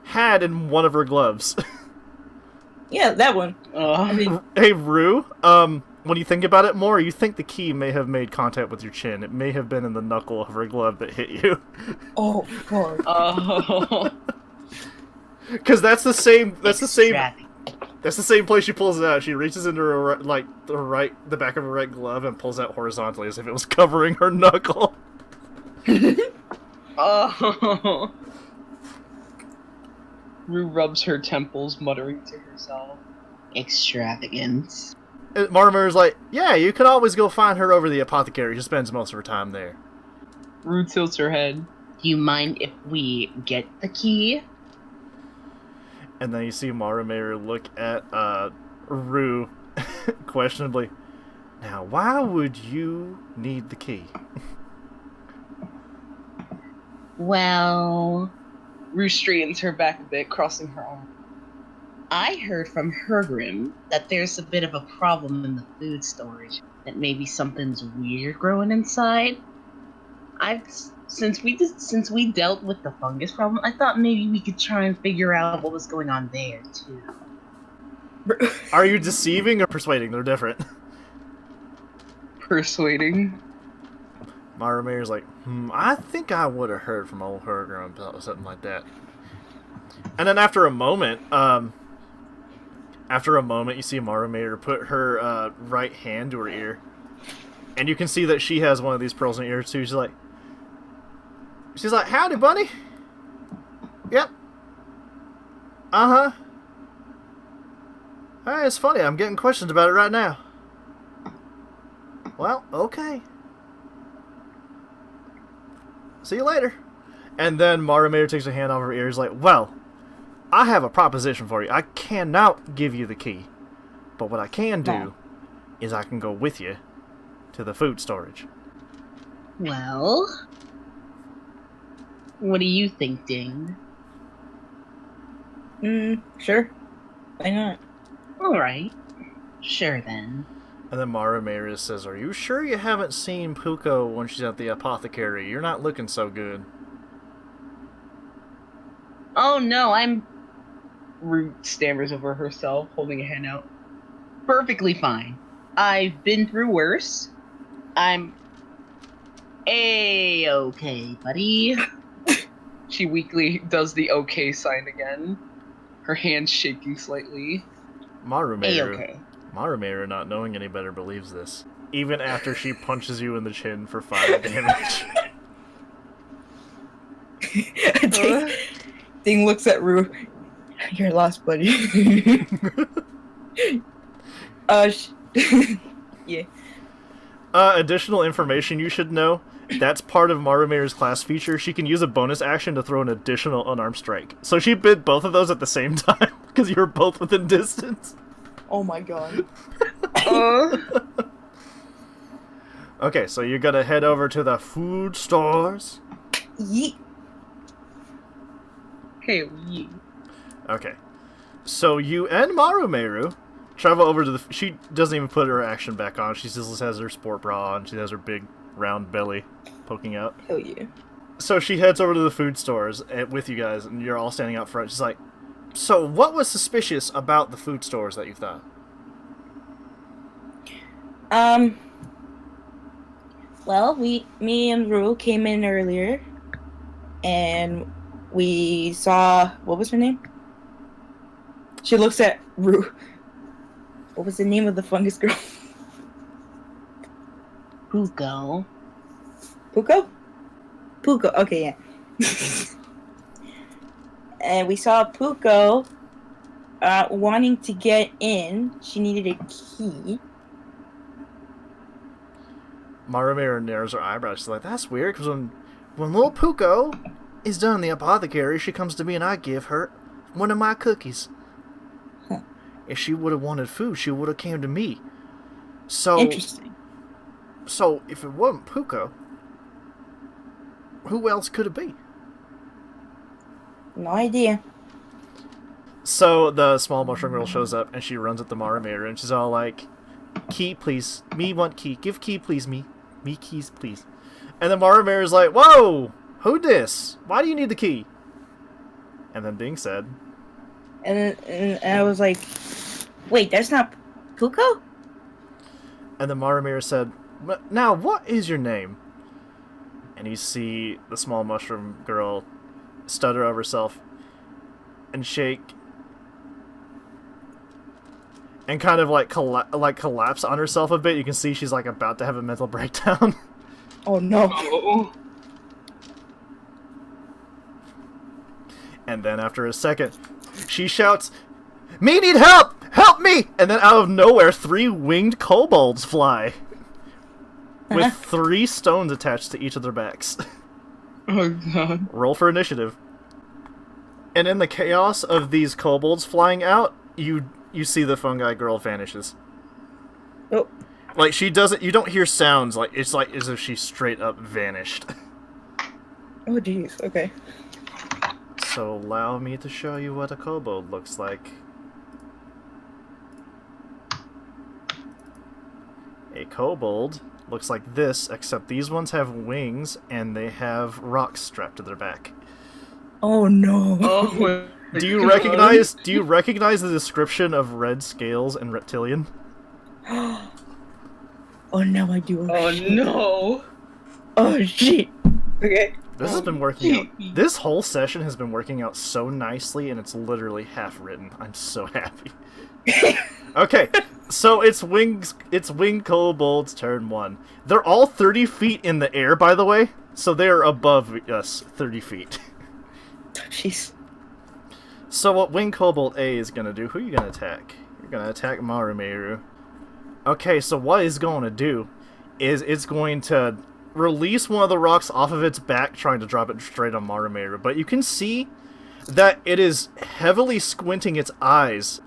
had in one of her gloves. Yeah, that one. I mean, Hey, Rue, when you think about it more, you think the key may have made contact with your chin. It may have been in the knuckle of her glove that hit you. oh fuck. Oh. Because that's the same Extravagant. that's the same place she pulls it out. She reaches into her the back of her right glove and pulls out horizontally as if it was covering her knuckle. Oh. Rue rubs her temples, muttering to herself. Extravagance. And Mortimer's like, yeah, you can always go find her over the apothecary. She spends most of her time there. Rue tilts her head. Do you mind if we get the key? And then you see Mortimer look at Rue questionably. Now, why would you need the key? Well, Rue straightens her back a bit, crossing her arms. I heard from Hergrim that there's a bit of a problem in the food storage. That maybe something's weird growing inside. Since we dealt with the fungus problem, I thought maybe we could try and figure out what was going on there too. Are you deceiving or persuading? They're different. Persuading. Mortimer's like, I think I would have heard from old Herger about something like that. And then after a moment, you see Mortimer put her right hand to her ear. And you can see that she has one of these pearls in her ear too. She's like, howdy, bunny. Yep. Uh-huh. Hey, it's funny. I'm getting questions about it right now. Well, okay. See you later. And then Mortimer takes her hand off her ear. He's like, well, I have a proposition for you. I cannot give you the key. But what I can do is I can go with you to the food storage. Well, what do you think, Ding? Sure. Why not? Alright. Sure then. And then Mortimer says, are you sure you haven't seen Puko when she's at the apothecary? You're not looking so good. Oh no, I'm Rue stammers over herself, holding a hand out. perfectly fine. I've been through worse. I'm A-okay, buddy. She weakly does the okay sign again. Her hands shaking slightly. A-okay. Mortimer, not knowing any better, believes this. Even after she punches you in the chin for 5 damage. Ding looks at Rue. You're lost, buddy. Yeah. Additional information you should know. That's part of Mortimer's class feature. She can use a bonus action to throw an additional unarmed strike. So she bid both of those at the same time, because you were both within distance. Oh my god. Okay, so you're gonna head over to the food stores. Yeet. Okay, you. Okay. So you and Marumeru travel over to the... She doesn't even put her action back on. She just has her sport bra on. She has her big round belly poking out. Hell yeah. So she heads over to the food stores with you guys, and you're all standing out front. She's like, so what was suspicious about the food stores that you thought? Well, me and Rue came in earlier, and we saw, what was her name? She looks at Rue. What was the name of the fungus girl? Puko. Puko? Puko, okay, yeah. And we saw Puko wanting to get in. She needed a key. Marumeru narrows her eyebrows. She's like, that's weird, because when little Puko is done in the apothecary, she comes to me and I give her one of my cookies. If she would have wanted food, she would have came to me. So, Interesting. So, if it wasn't Puka, who else could it be? No idea. So, the small mushroom girl shows up, and she runs at the Maramaru, and she's all like, key, please. Me want key. Give key, please, me. Me keys, please. And the Maramaru's like, whoa! Who dis? Why do you need the key? And then being said... And I was like, wait, that's not Puko? And the Maramaru said, now, what is your name? And you see the small mushroom girl stutter over herself and shake and kind of like collapse on herself a bit. You can see she's like about to have a mental breakdown. Oh no. Oh. And then after a second, she shouts, "Me need help! Help me!" And then out of nowhere, 3 winged kobolds fly. With 3 stones attached to each of their backs. Oh god. Roll for initiative. And in the chaos of these kobolds flying out, you see the fungi girl vanishes. Oh. Like, she doesn't... You don't hear sounds. Like, it's like as if she straight up vanished. Oh jeez, okay. So allow me to show you what a kobold looks like. A kobold looks like this, except these ones have wings and they have rocks strapped to their back. Oh no. Oh my Do you God. recognize the description of red scales and reptilian? Oh no, I do. Oh no. Oh shit. Okay. This has been working out. This whole session has been working out so nicely, and it's literally half written. I'm so happy. Okay, so it's winged kobolds turn 1. They're all 30 feet in the air, by the way, so they are above us 30 feet. Jeez. So what winged kobold A is gonna do? Who are you gonna attack? You're gonna attack Maramaru. Okay, so what it's going to do is it's going to release one of the rocks off of its back, trying to drop it straight on Maramaru. But you can see that it is heavily squinting its eyes.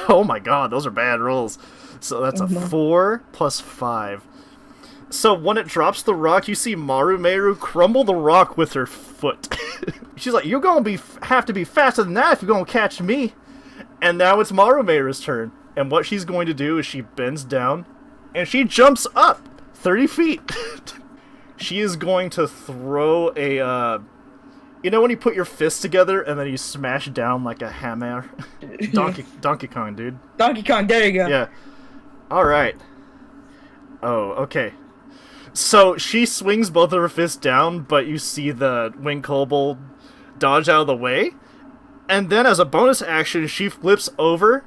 Oh my god, those are bad rolls. So that's a 4 plus 5. So when it drops the rock, you see Maramaru crumble the rock with her foot. She's like, "You're gonna have to be faster than that if you're gonna catch me." And now it's Maramaru's turn. And what she's going to do is she bends down and she jumps up 30 feet. She is going to throw a, you know when you put your fists together and then you smash down like a hammer? Donkey Kong, dude. Donkey Kong, there you go. Yeah. Alright. Oh, okay. So she swings both of her fists down, but you see the winged kobold dodge out of the way. And then as a bonus action, she flips over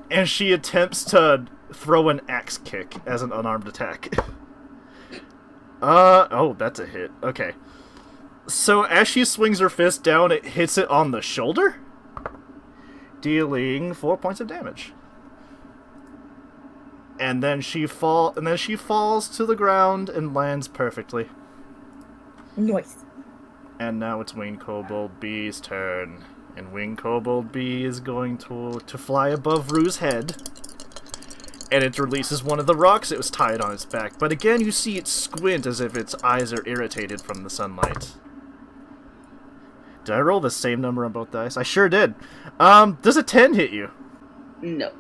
and she attempts to throw an axe kick as an unarmed attack. Oh, that's a hit. Okay. So as she swings her fist down, it hits it on the shoulder, dealing 4 points of damage. And then she falls to the ground and lands perfectly. Nice. And now it's Winged Kobold B's turn. And Winged Kobold B is going to fly above Rue's head. And it releases one of the rocks it was tied on its back. But again, you see it squint as if its eyes are irritated from the sunlight. Did I roll the same number on both dice? I sure did. Does a 10 hit you? No.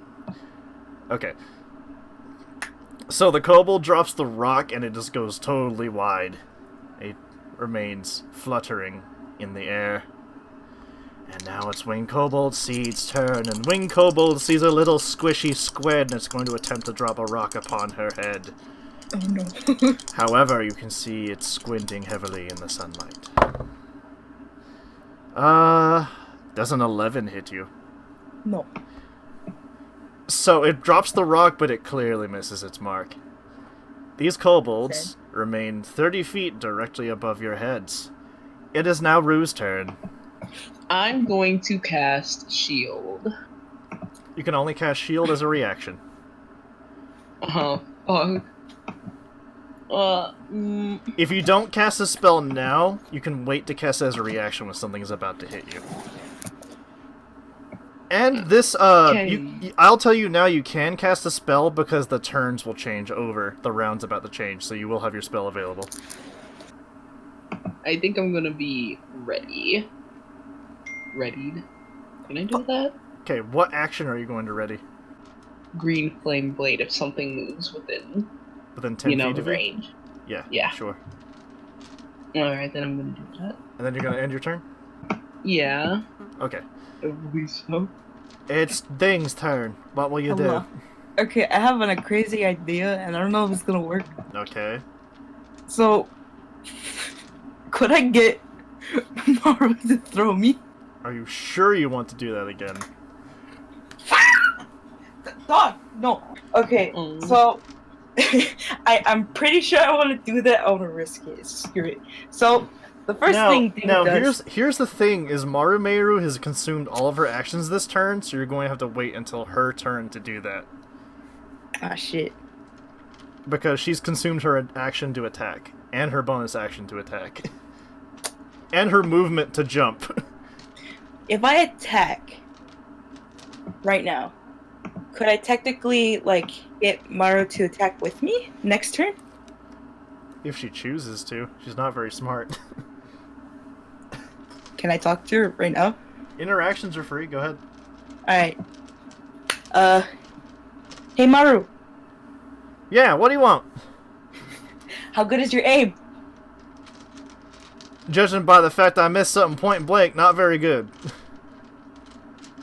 Okay. So the kobold drops the rock and it just goes totally wide. It remains fluttering in the air. And now it's Winged Kobold Seed's turn, and Winged Kobold sees a little squishy squid and it's going to attempt to drop a rock upon her head. Oh no. However, you can see it's squinting heavily in the sunlight. Does an 11 hit you? No. So it drops the rock, but it clearly misses its mark. These kobolds remain 30 feet directly above your heads. It is now Rue's turn. I'm going to cast Shield. You can only cast Shield as a reaction. If you don't cast a spell now, you can wait to cast it as a reaction when something is about to hit you. And this, Okay. I'll tell you now, you can cast a spell because the turns will change over. The round's about to change, so you will have your spell available. I think I'm gonna be ready. Readied. Can I do that? Okay, what action are you going to ready? Green flame blade if something moves within, Within 10 feet the of you? range. Yeah, Yeah. sure. Alright, then I'm gonna do that. And then you're going to end your turn? Yeah. Okay. I believe so. It's Ding's turn. What will you Hello. Okay, I have a crazy idea, and I don't know if it's gonna work. do? Okay. So, could I get Maru to throw me? Are you sure you want to do that again? Dog! No. Okay, so I'm pretty sure I want to do that. I want to risk it. Screw it. So the first thing Ding does. Here's the thing: is Marumeru has consumed all of her actions this turn, so you're going to have to wait until her turn to do that. Ah, shit. Because she's consumed her action to attack, and her bonus action to attack, and her movement to jump. If I attack right now, could I technically get Maru to attack with me next turn? If she chooses to. She's not very smart. Can I talk to her right now? Interactions are free. Go ahead. Alright. Hey Maru, Yeah, what do you want? how good is your aim? Judging by the fact I missed something point blank, not very good.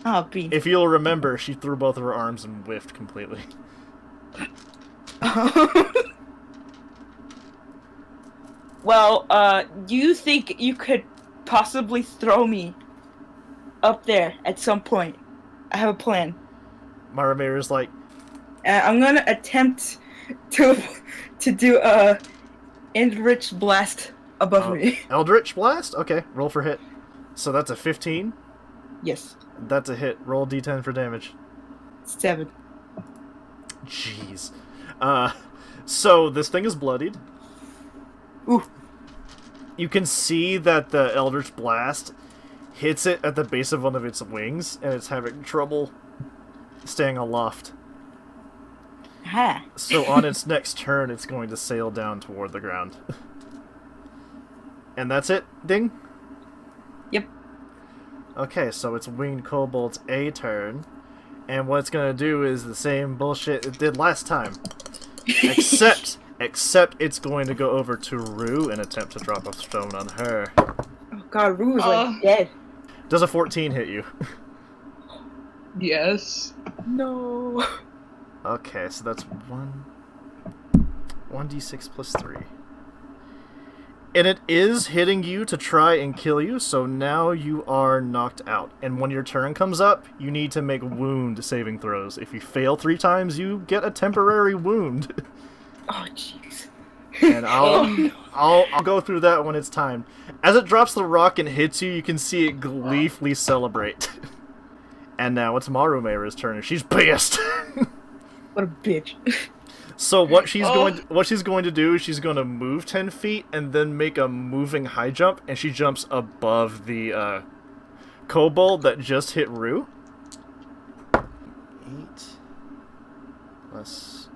Oh, beans. If you'll remember, she threw both of her arms and whiffed completely. Well, do you think you could possibly throw me up there at some point? I have a plan. Marameru's like, I'm gonna attempt to do a enriched blast above me. Eldritch Blast? Okay, roll for hit. So that's a 15. Yes, That's a hit. Roll d10 for damage. 7. Jeez. So this thing is bloodied. Ooh. You can see that the Eldritch Blast hits it at the base of one of its wings, and it's having trouble staying aloft. Ha. So on its next turn, it's going to sail down toward the ground. And that's it, Ding? Yep. Okay, so it's Winged Kobold's A turn. And what it's going to do is the same bullshit it did last time. Except it's going to go over to Rue and attempt to drop a stone on her. Oh god, Rue is dead. Does a 14 hit you? Yes. No. Okay, so that's 1d6 plus 3. And it is hitting you to try and kill you, so now you are knocked out. And when your turn comes up, you need to make wound saving throws. If you fail 3 times, you get a temporary wound. Oh jeez. And I'll go through that when it's time. As it drops the rock and hits you, you can see it gleefully celebrate. And now it's Marumeru's turn, and she's pissed. What a bitch. So what she's going to do is she's going to move 10 feet and then make a moving high jump, and she jumps above the kobold that just hit Rue. 8 plus...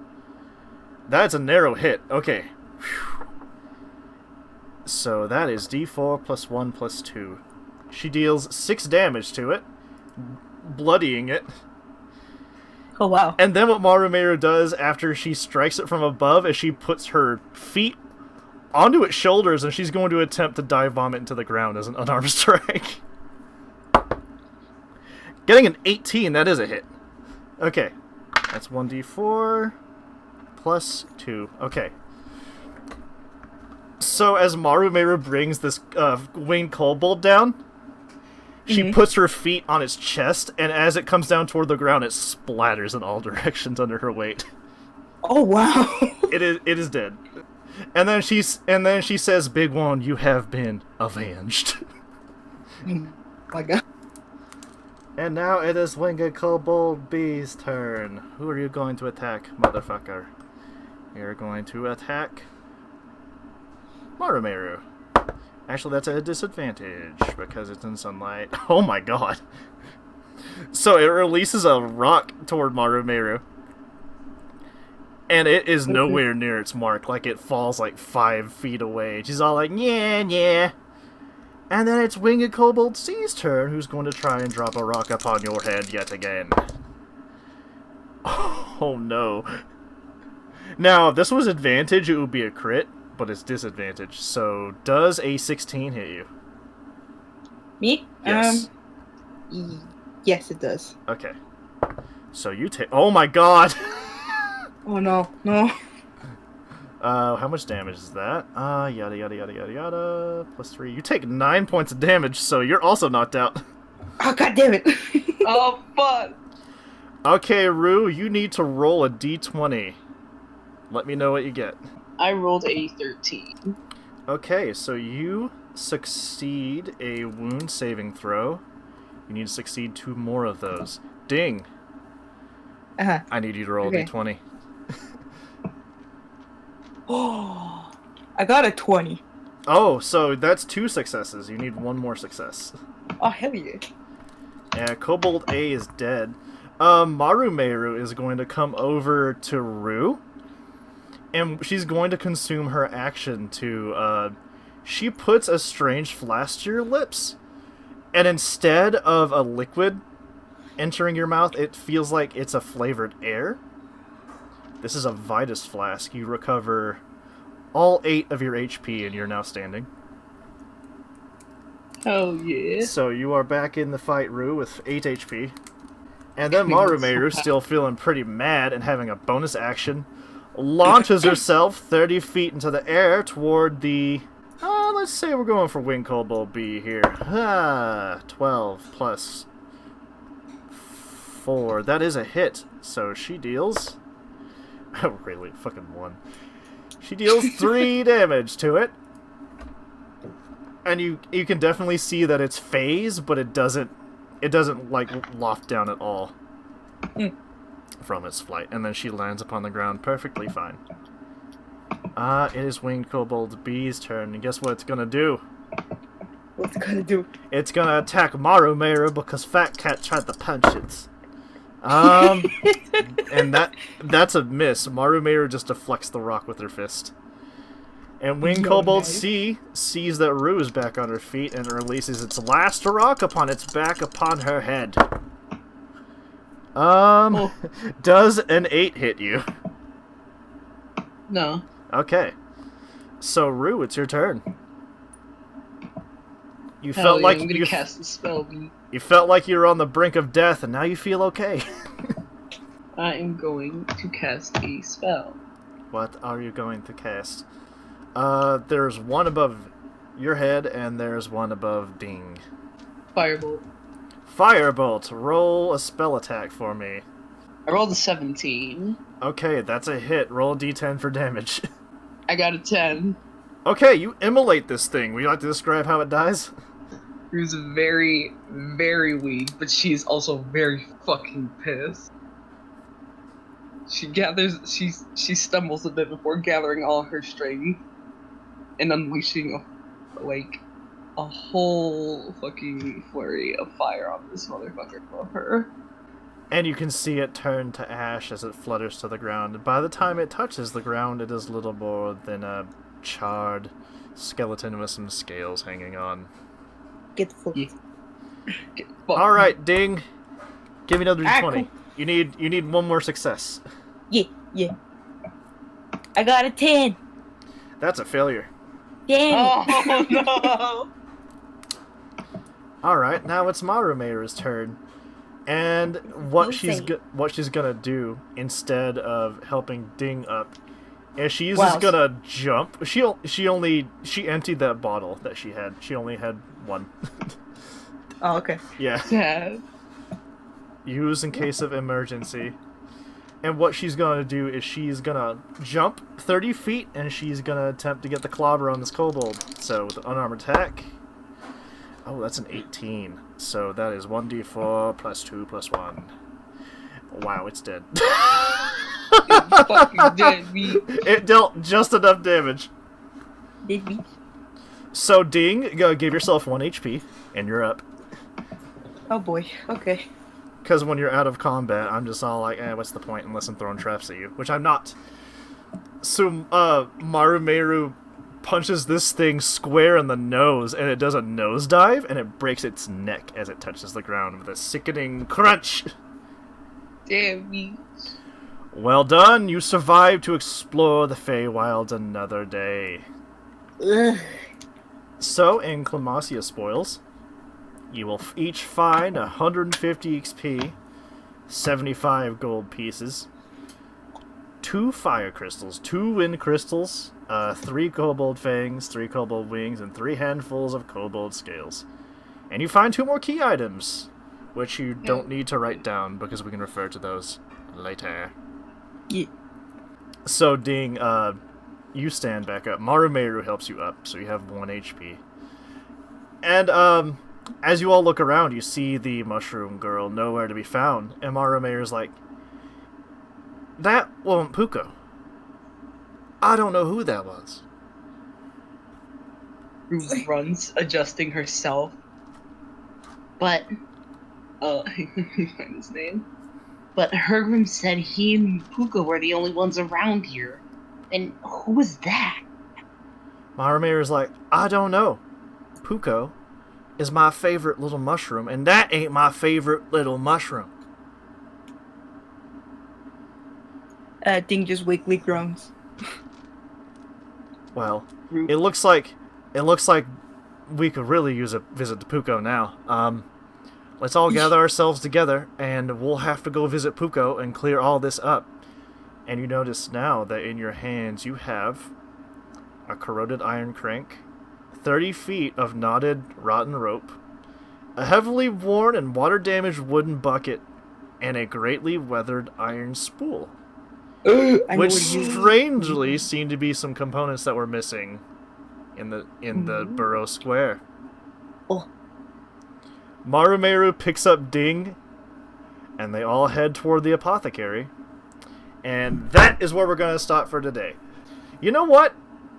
That's a narrow hit. Okay. Whew. So that is d4 plus 1 plus 2. She deals 6 damage to it, bloodying it. Oh wow. And then what Marumeru does after she strikes it from above is she puts her feet onto its shoulders, and she's going to attempt to dive bomb it into the ground as an unarmed strike. Getting an 18, that is a hit. Okay. That's 1d4 plus 2. Okay. So as Marumeru brings this winged kobold down, she puts her feet on its chest, and as it comes down toward the ground, it splatters in all directions under her weight. Oh wow. It is dead. And then she says, "Big one, you have been avenged." My god. And now it is Winged Kobold B's turn. Who are you going to attack, motherfucker? You're going to attack Marumeru. Actually, that's a disadvantage because it's in sunlight. Oh my god. So it releases a rock toward Marumeru. And it is nowhere near its mark. Like, it falls like 5 feet away. She's all like, yeah, yeah. And then it's Winged Kobold C's turn, who's going to try and drop a rock upon your head yet again. Oh no. Now, if this was advantage, it would be a crit, but it's disadvantage. So, does a 16 hit you? Me? Yes. Yes, it does. Okay. So you take... Oh my god! Oh no, no. How much damage is that? Yada yada yada yada yada. Plus 3. You take 9 points of damage, so you're also knocked out. Oh, god damn it. Oh, fuck. Okay, Rue, you need to roll a d20. Let me know what you get. I rolled a 13. Okay, so you succeed a wound saving throw. You need to succeed 2 more of those. Ding! Uh-huh. I need you to roll Okay. a d20. Oh, I got a 20. Oh, so that's 2 successes. You need 1 more success. Oh, hell yeah. Yeah, Kobold A is dead. Marumeru is going to come over to Rue, and she's going to consume her action to, she puts a strange flask to your lips, and instead of a liquid entering your mouth, it feels like it's a flavored air. This is a Vitus flask. You recover all 8 of your HP, and you're now standing. Oh, yeah. So you are back in the fight, Rue, with 8 HP. And then Marumeru, still feeling pretty mad and having a bonus action, launches herself 30 feet into the air toward the... let's say we're going for Wing Kobold B here. 12 plus 4. That is a hit. So she deals... Oh, really? Fucking 1. She deals 3 damage to it. And you can definitely see that it's phased, but it doesn't like loft down at all from its flight. And then she lands upon the ground perfectly fine. It is Winged Kobold B's turn, and guess what it's gonna do? What's it gonna do? It's gonna attack Marumeru because Fat Cat tried to punch it. And that's a miss. Marumeru just deflects the rock with her fist. And Winged Kobold C sees that Rue is back on her feet and releases its last rock upon its back upon her head. Does an 8 hit you? No. Okay. So Rue, it's your turn. You Hell felt yeah, like I'm gonna cast the spell. you felt like you were on the brink of death, and now you feel okay. I am going to cast a spell. What are you going to cast? There's one above your head, and there's one above Ding. Firebolt. Firebolt, roll a spell attack for me. I rolled a 17. Okay, that's a hit. Roll a d10 for damage. I got a 10. Okay, you immolate this thing. Would you like to describe how it dies? Rue's very, very weak, but she's also very fucking pissed. She stumbles a bit before gathering all her strength and unleashing a whole fucking flurry of fire on this motherfucker above her. And you can see it turn to ash as it flutters to the ground. By the time it touches the ground, it is little more than a charred skeleton with some scales hanging on. Get the fuck. Yeah. Get fucked. All right, Ding. Give me another Alright, d20. cool. You need 1 more success. Yeah. I got a 10. That's a failure. Damn it. Oh no! All right, now it's Marumeru's turn. And what she's Insane. what she's gonna do instead of helping Ding up is she's Wow. just gonna jump. She emptied that bottle that she had. She only had 1. Oh, okay. Yeah, Dad. use in case of emergency. And what she's gonna do is she's gonna jump 30 feet and she's gonna attempt to get the clobber on this kobold. So with an unarmed attack. Oh, that's an 18. So that is 1d4 plus 2 plus 1. Wow, it's dead. Fucking dead meat. It dealt just enough damage. Did we? So Ding, go give yourself 1 HP, and you're up. Oh boy. Okay. because when you're out of combat, I'm just all like, what's the point unless I'm throwing traps at you? Which I'm not. So, Marumeru punches this thing square in the nose, and it does a nosedive, and it breaks its neck as it touches the ground with a sickening crunch. Damn me. Well done, you survived to explore the Feywilds another day. Ugh. So, in Clemmacia Spoils, you will each find 150 XP, 75 gold pieces, 2 fire crystals, 2 wind crystals, 3 kobold fangs, 3 kobold wings, and 3 handfuls of kobold scales. And you find 2 more key items, which you don't need to write down because we can refer to those later. Yeah. So, Ding, you stand back up. Marumeru helps you up, so you have 1 HP. And, as you all look around, you see the mushroom girl nowhere to be found. And Marumeru's like, that wasn't Puko. I don't know who that was. Rue runs, adjusting herself. But Find his name. but Hergrim said he and Puka were the only ones around here. And who was that? Marumeru's like, I don't know. Puko is my favorite little mushroom, and that ain't my favorite little mushroom. Ding just weakly groans. Well, Rue, it looks like we could really use a visit to Puko now. Let's all gather ourselves together, and we'll have to go visit Puko and clear all this up. And you notice now that in your hands you have a corroded iron crank, 30 feet of knotted, rotten rope, a heavily worn and water-damaged wooden bucket, and a greatly weathered iron spool. I know Which what you- strangely seem to be some components that were missing in the Burrow Square. Oh. Marumeru picks up Ding, and they all head toward the apothecary. And that is where we're going to stop for today. You know what?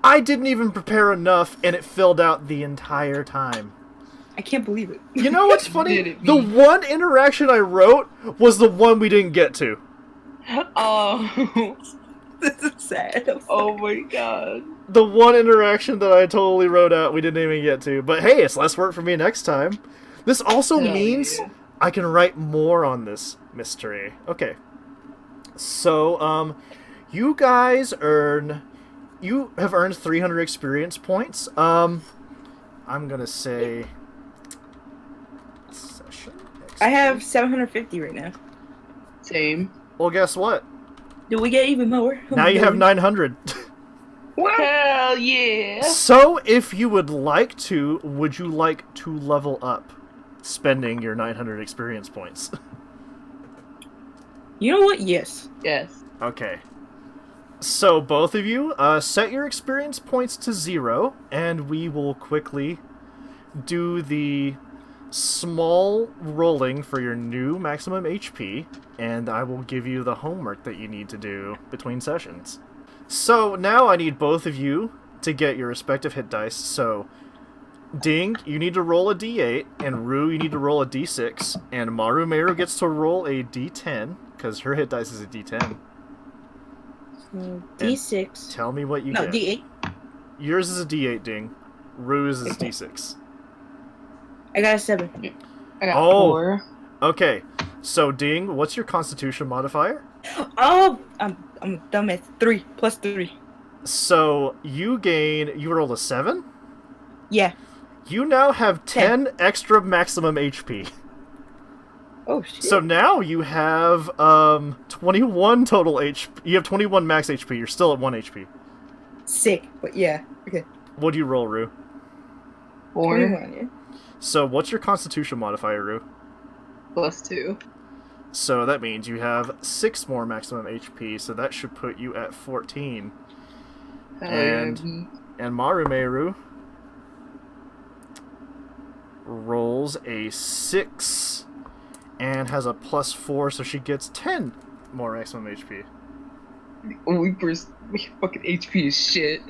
I didn't even prepare enough, and it filled out the entire time. I can't believe it. You know what's funny? Did it The be- one interaction I wrote was the one we didn't get to. Oh, This is sad. I'm oh sorry. my god. The one interaction that I totally wrote out we didn't even get to. But hey, it's less work for me next time. This also Hell means yeah. I can write more on this mystery. Okay. So, you guys you have earned 300 experience points. I'm gonna say session. I have 750 right now. Same. Well, guess what? Do we get even more? Now you have 900. Hell yeah. So, if you would like to, would you like to level up, spending your 900 experience points? You know what? Yes. Yes. Okay. So, both of you, set your experience points to 0, and we will quickly do the small rolling for your new maximum HP, and I will give you the homework that you need to do between sessions. So, now I need both of you to get your respective hit dice. So, Ding, you need to roll a d8, and Rue, you need to roll a d6, and Marumeru gets to roll a d10, because her hit dice is a d10. So, D6. Tell me what you No, get. D8. Yours is a d8, Ding. Rue's is d6. I got a 7. I got Oh. 4. Okay, so Ding, what's your Constitution modifier? Oh, I'm dumb at 3 plus 3. So you rolled a 7? Yeah. You now have 10 extra maximum HP. Oh shit. So now you have 21 total HP. You have 21 max HP. You're still at 1 HP. Sick, but yeah. Okay. What do you roll, Rue? 4 21, yeah. So what's your Constitution modifier, Rue? plus 2. So that means you have 6 more maximum HP, so that should put you at 14. And Marumeru rolls a 6 and has a plus 4, so she gets 10 more maximum HP. We fucking HP is shit.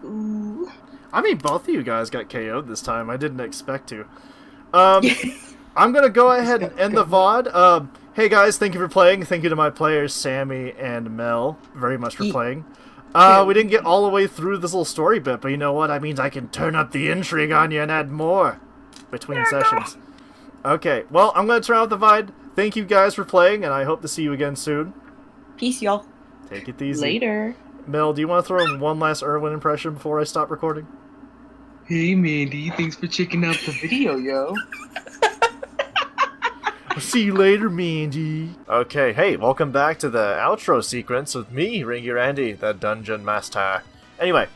Ooh. I mean, both of you guys got KO'd this time. I didn't expect to. I'm gonna go ahead and end the VOD. Hey guys, thank you for playing. Thank you to my players, Sammy and Mel, very much for playing. We didn't get all the way through this little story bit, but you know what? That means I can turn up the intrigue on you and add more between sessions. Okay, well, I'm gonna turn out the VOD. Thank you guys for playing, and I hope to see you again soon. Peace, y'all. Take it easy. Later. Mel, do you want to throw in one last Irwin impression before I stop recording? Hey, Mandy. Thanks for checking out the video, yo. I'll see you later, Mandy. Okay, hey, welcome back to the outro sequence with me, Ringy Randy, the Dungeon Master. Anyway,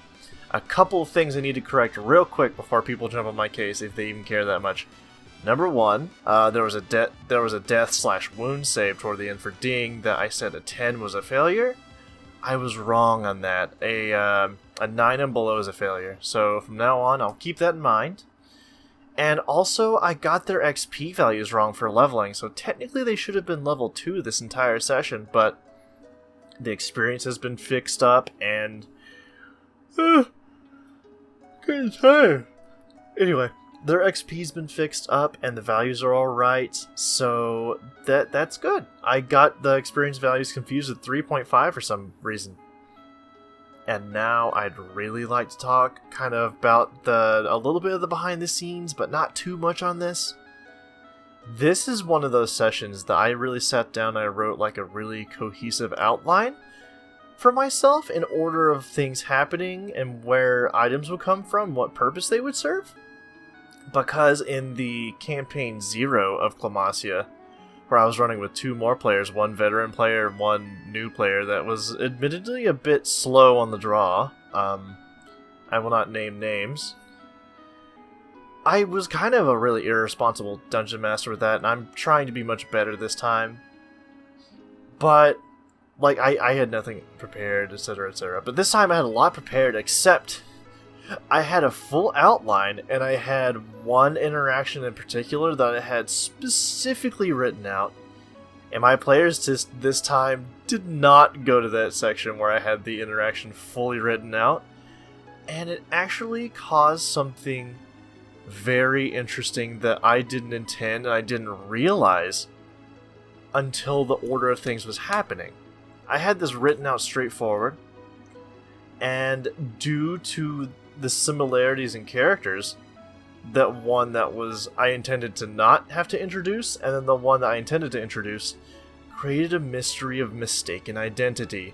a couple of things I need to correct real quick before people jump on my case, if they even care that much. Number one, there was a death/wound save toward the end for Ding that I said a 10 was a failure. I was wrong on that. A 9 and below is a failure. So from now on, I'll keep that in mind. And also, I got their XP values wrong for leveling, so technically they should have been level 2 this entire session, but the experience has been fixed up, and... getting tired. Anyway. Their XP's been fixed up, and the values are alright, so that's good. I got the experience values confused with 3.5 for some reason. And now I'd really like to talk kind of about a little bit of the behind the scenes, but not too much on this. This is one of those sessions that I really sat down and I wrote like a really cohesive outline for myself in order of things happening and where items would come from, what purpose they would serve. Because in the campaign 0 of Clemmacia, where I was running with 2 more players, one veteran player and one new player that was admittedly a bit slow on the draw, I will not name names, I was kind of a really irresponsible dungeon master with that, and I'm trying to be much better this time. But, like, I had nothing prepared, etc., etc. But this time I had a lot prepared, except... I had a full outline, and I had one interaction in particular that I had specifically written out. And my players this time did not go to that section where I had the interaction fully written out. And it actually caused something very interesting that I didn't intend and I didn't realize until the order of things was happening. I had this written out straightforward, and due to the similarities in characters, that one that was I intended to not have to introduce, and then the one that I intended to introduce, created a mystery of mistaken identity.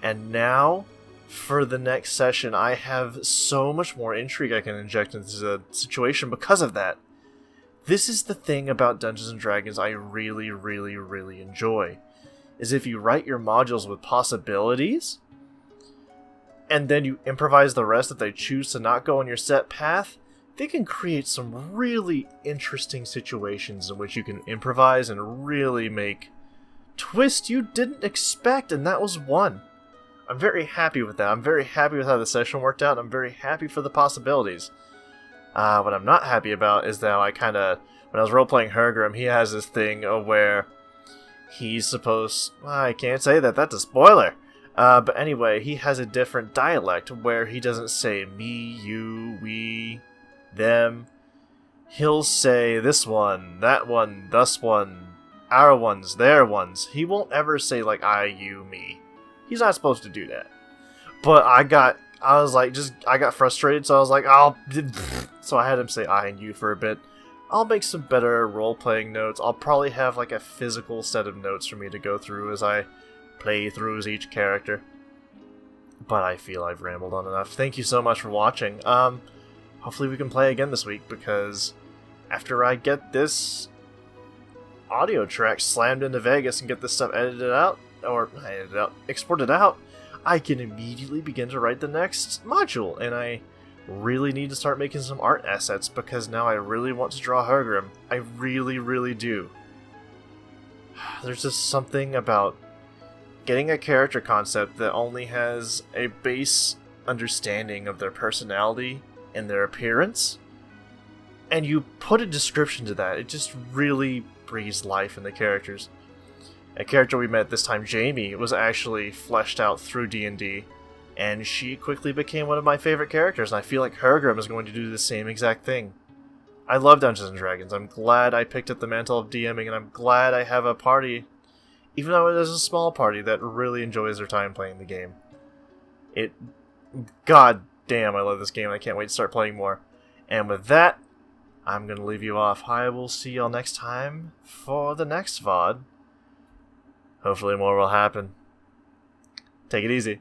And now, for the next session, I have so much more intrigue I can inject into the situation because of that. This is the thing about Dungeons & Dragons I really, really, really enjoy, is if you write your modules with possibilities, and then you improvise the rest if they choose to not go on your set path, they can create some really interesting situations in which you can improvise and really make twists you didn't expect, and that was one. I'm very happy with that. I'm very happy with how the session worked out. I'm very happy for the possibilities. What I'm not happy about is that when I was role-playing Hergrim, he has this thing where he's supposed... I can't say that, that's a spoiler! But anyway, he has a different dialect where he doesn't say me, you, we, them. He'll say this one, that one, thus one, our ones, their ones. He won't ever say like I, you, me. He's not supposed to do that. But I got frustrated, so I was like, so I had him say I and you for a bit. I'll make some better role-playing notes. I'll probably have like a physical set of notes for me to go through as I play through as each character. But I feel I've rambled on enough. Thank you so much for watching. Hopefully we can play again this week, because after I get this audio track slammed into Vegas and get this stuff exported out, I can immediately begin to write the next module, and I really need to start making some art assets, because now I really want to draw Hergrim. I really, really do. There's just something about getting a character concept that only has a base understanding of their personality and their appearance, and you put a description to that. It just really breathes life in the characters. A character we met this time, Jamie, was actually fleshed out through D&D, and she quickly became one of my favorite characters, and I feel like Hergrim is going to do the same exact thing. I love Dungeons and Dragons. I'm glad I picked up the mantle of DMing, and I'm glad I have a party, even though it is a small party, that really enjoys their time playing the game. God damn, I love this game. I can't wait to start playing more. And with that, I'm going to leave you off. I will see y'all next time for the next VOD. Hopefully more will happen. Take it easy.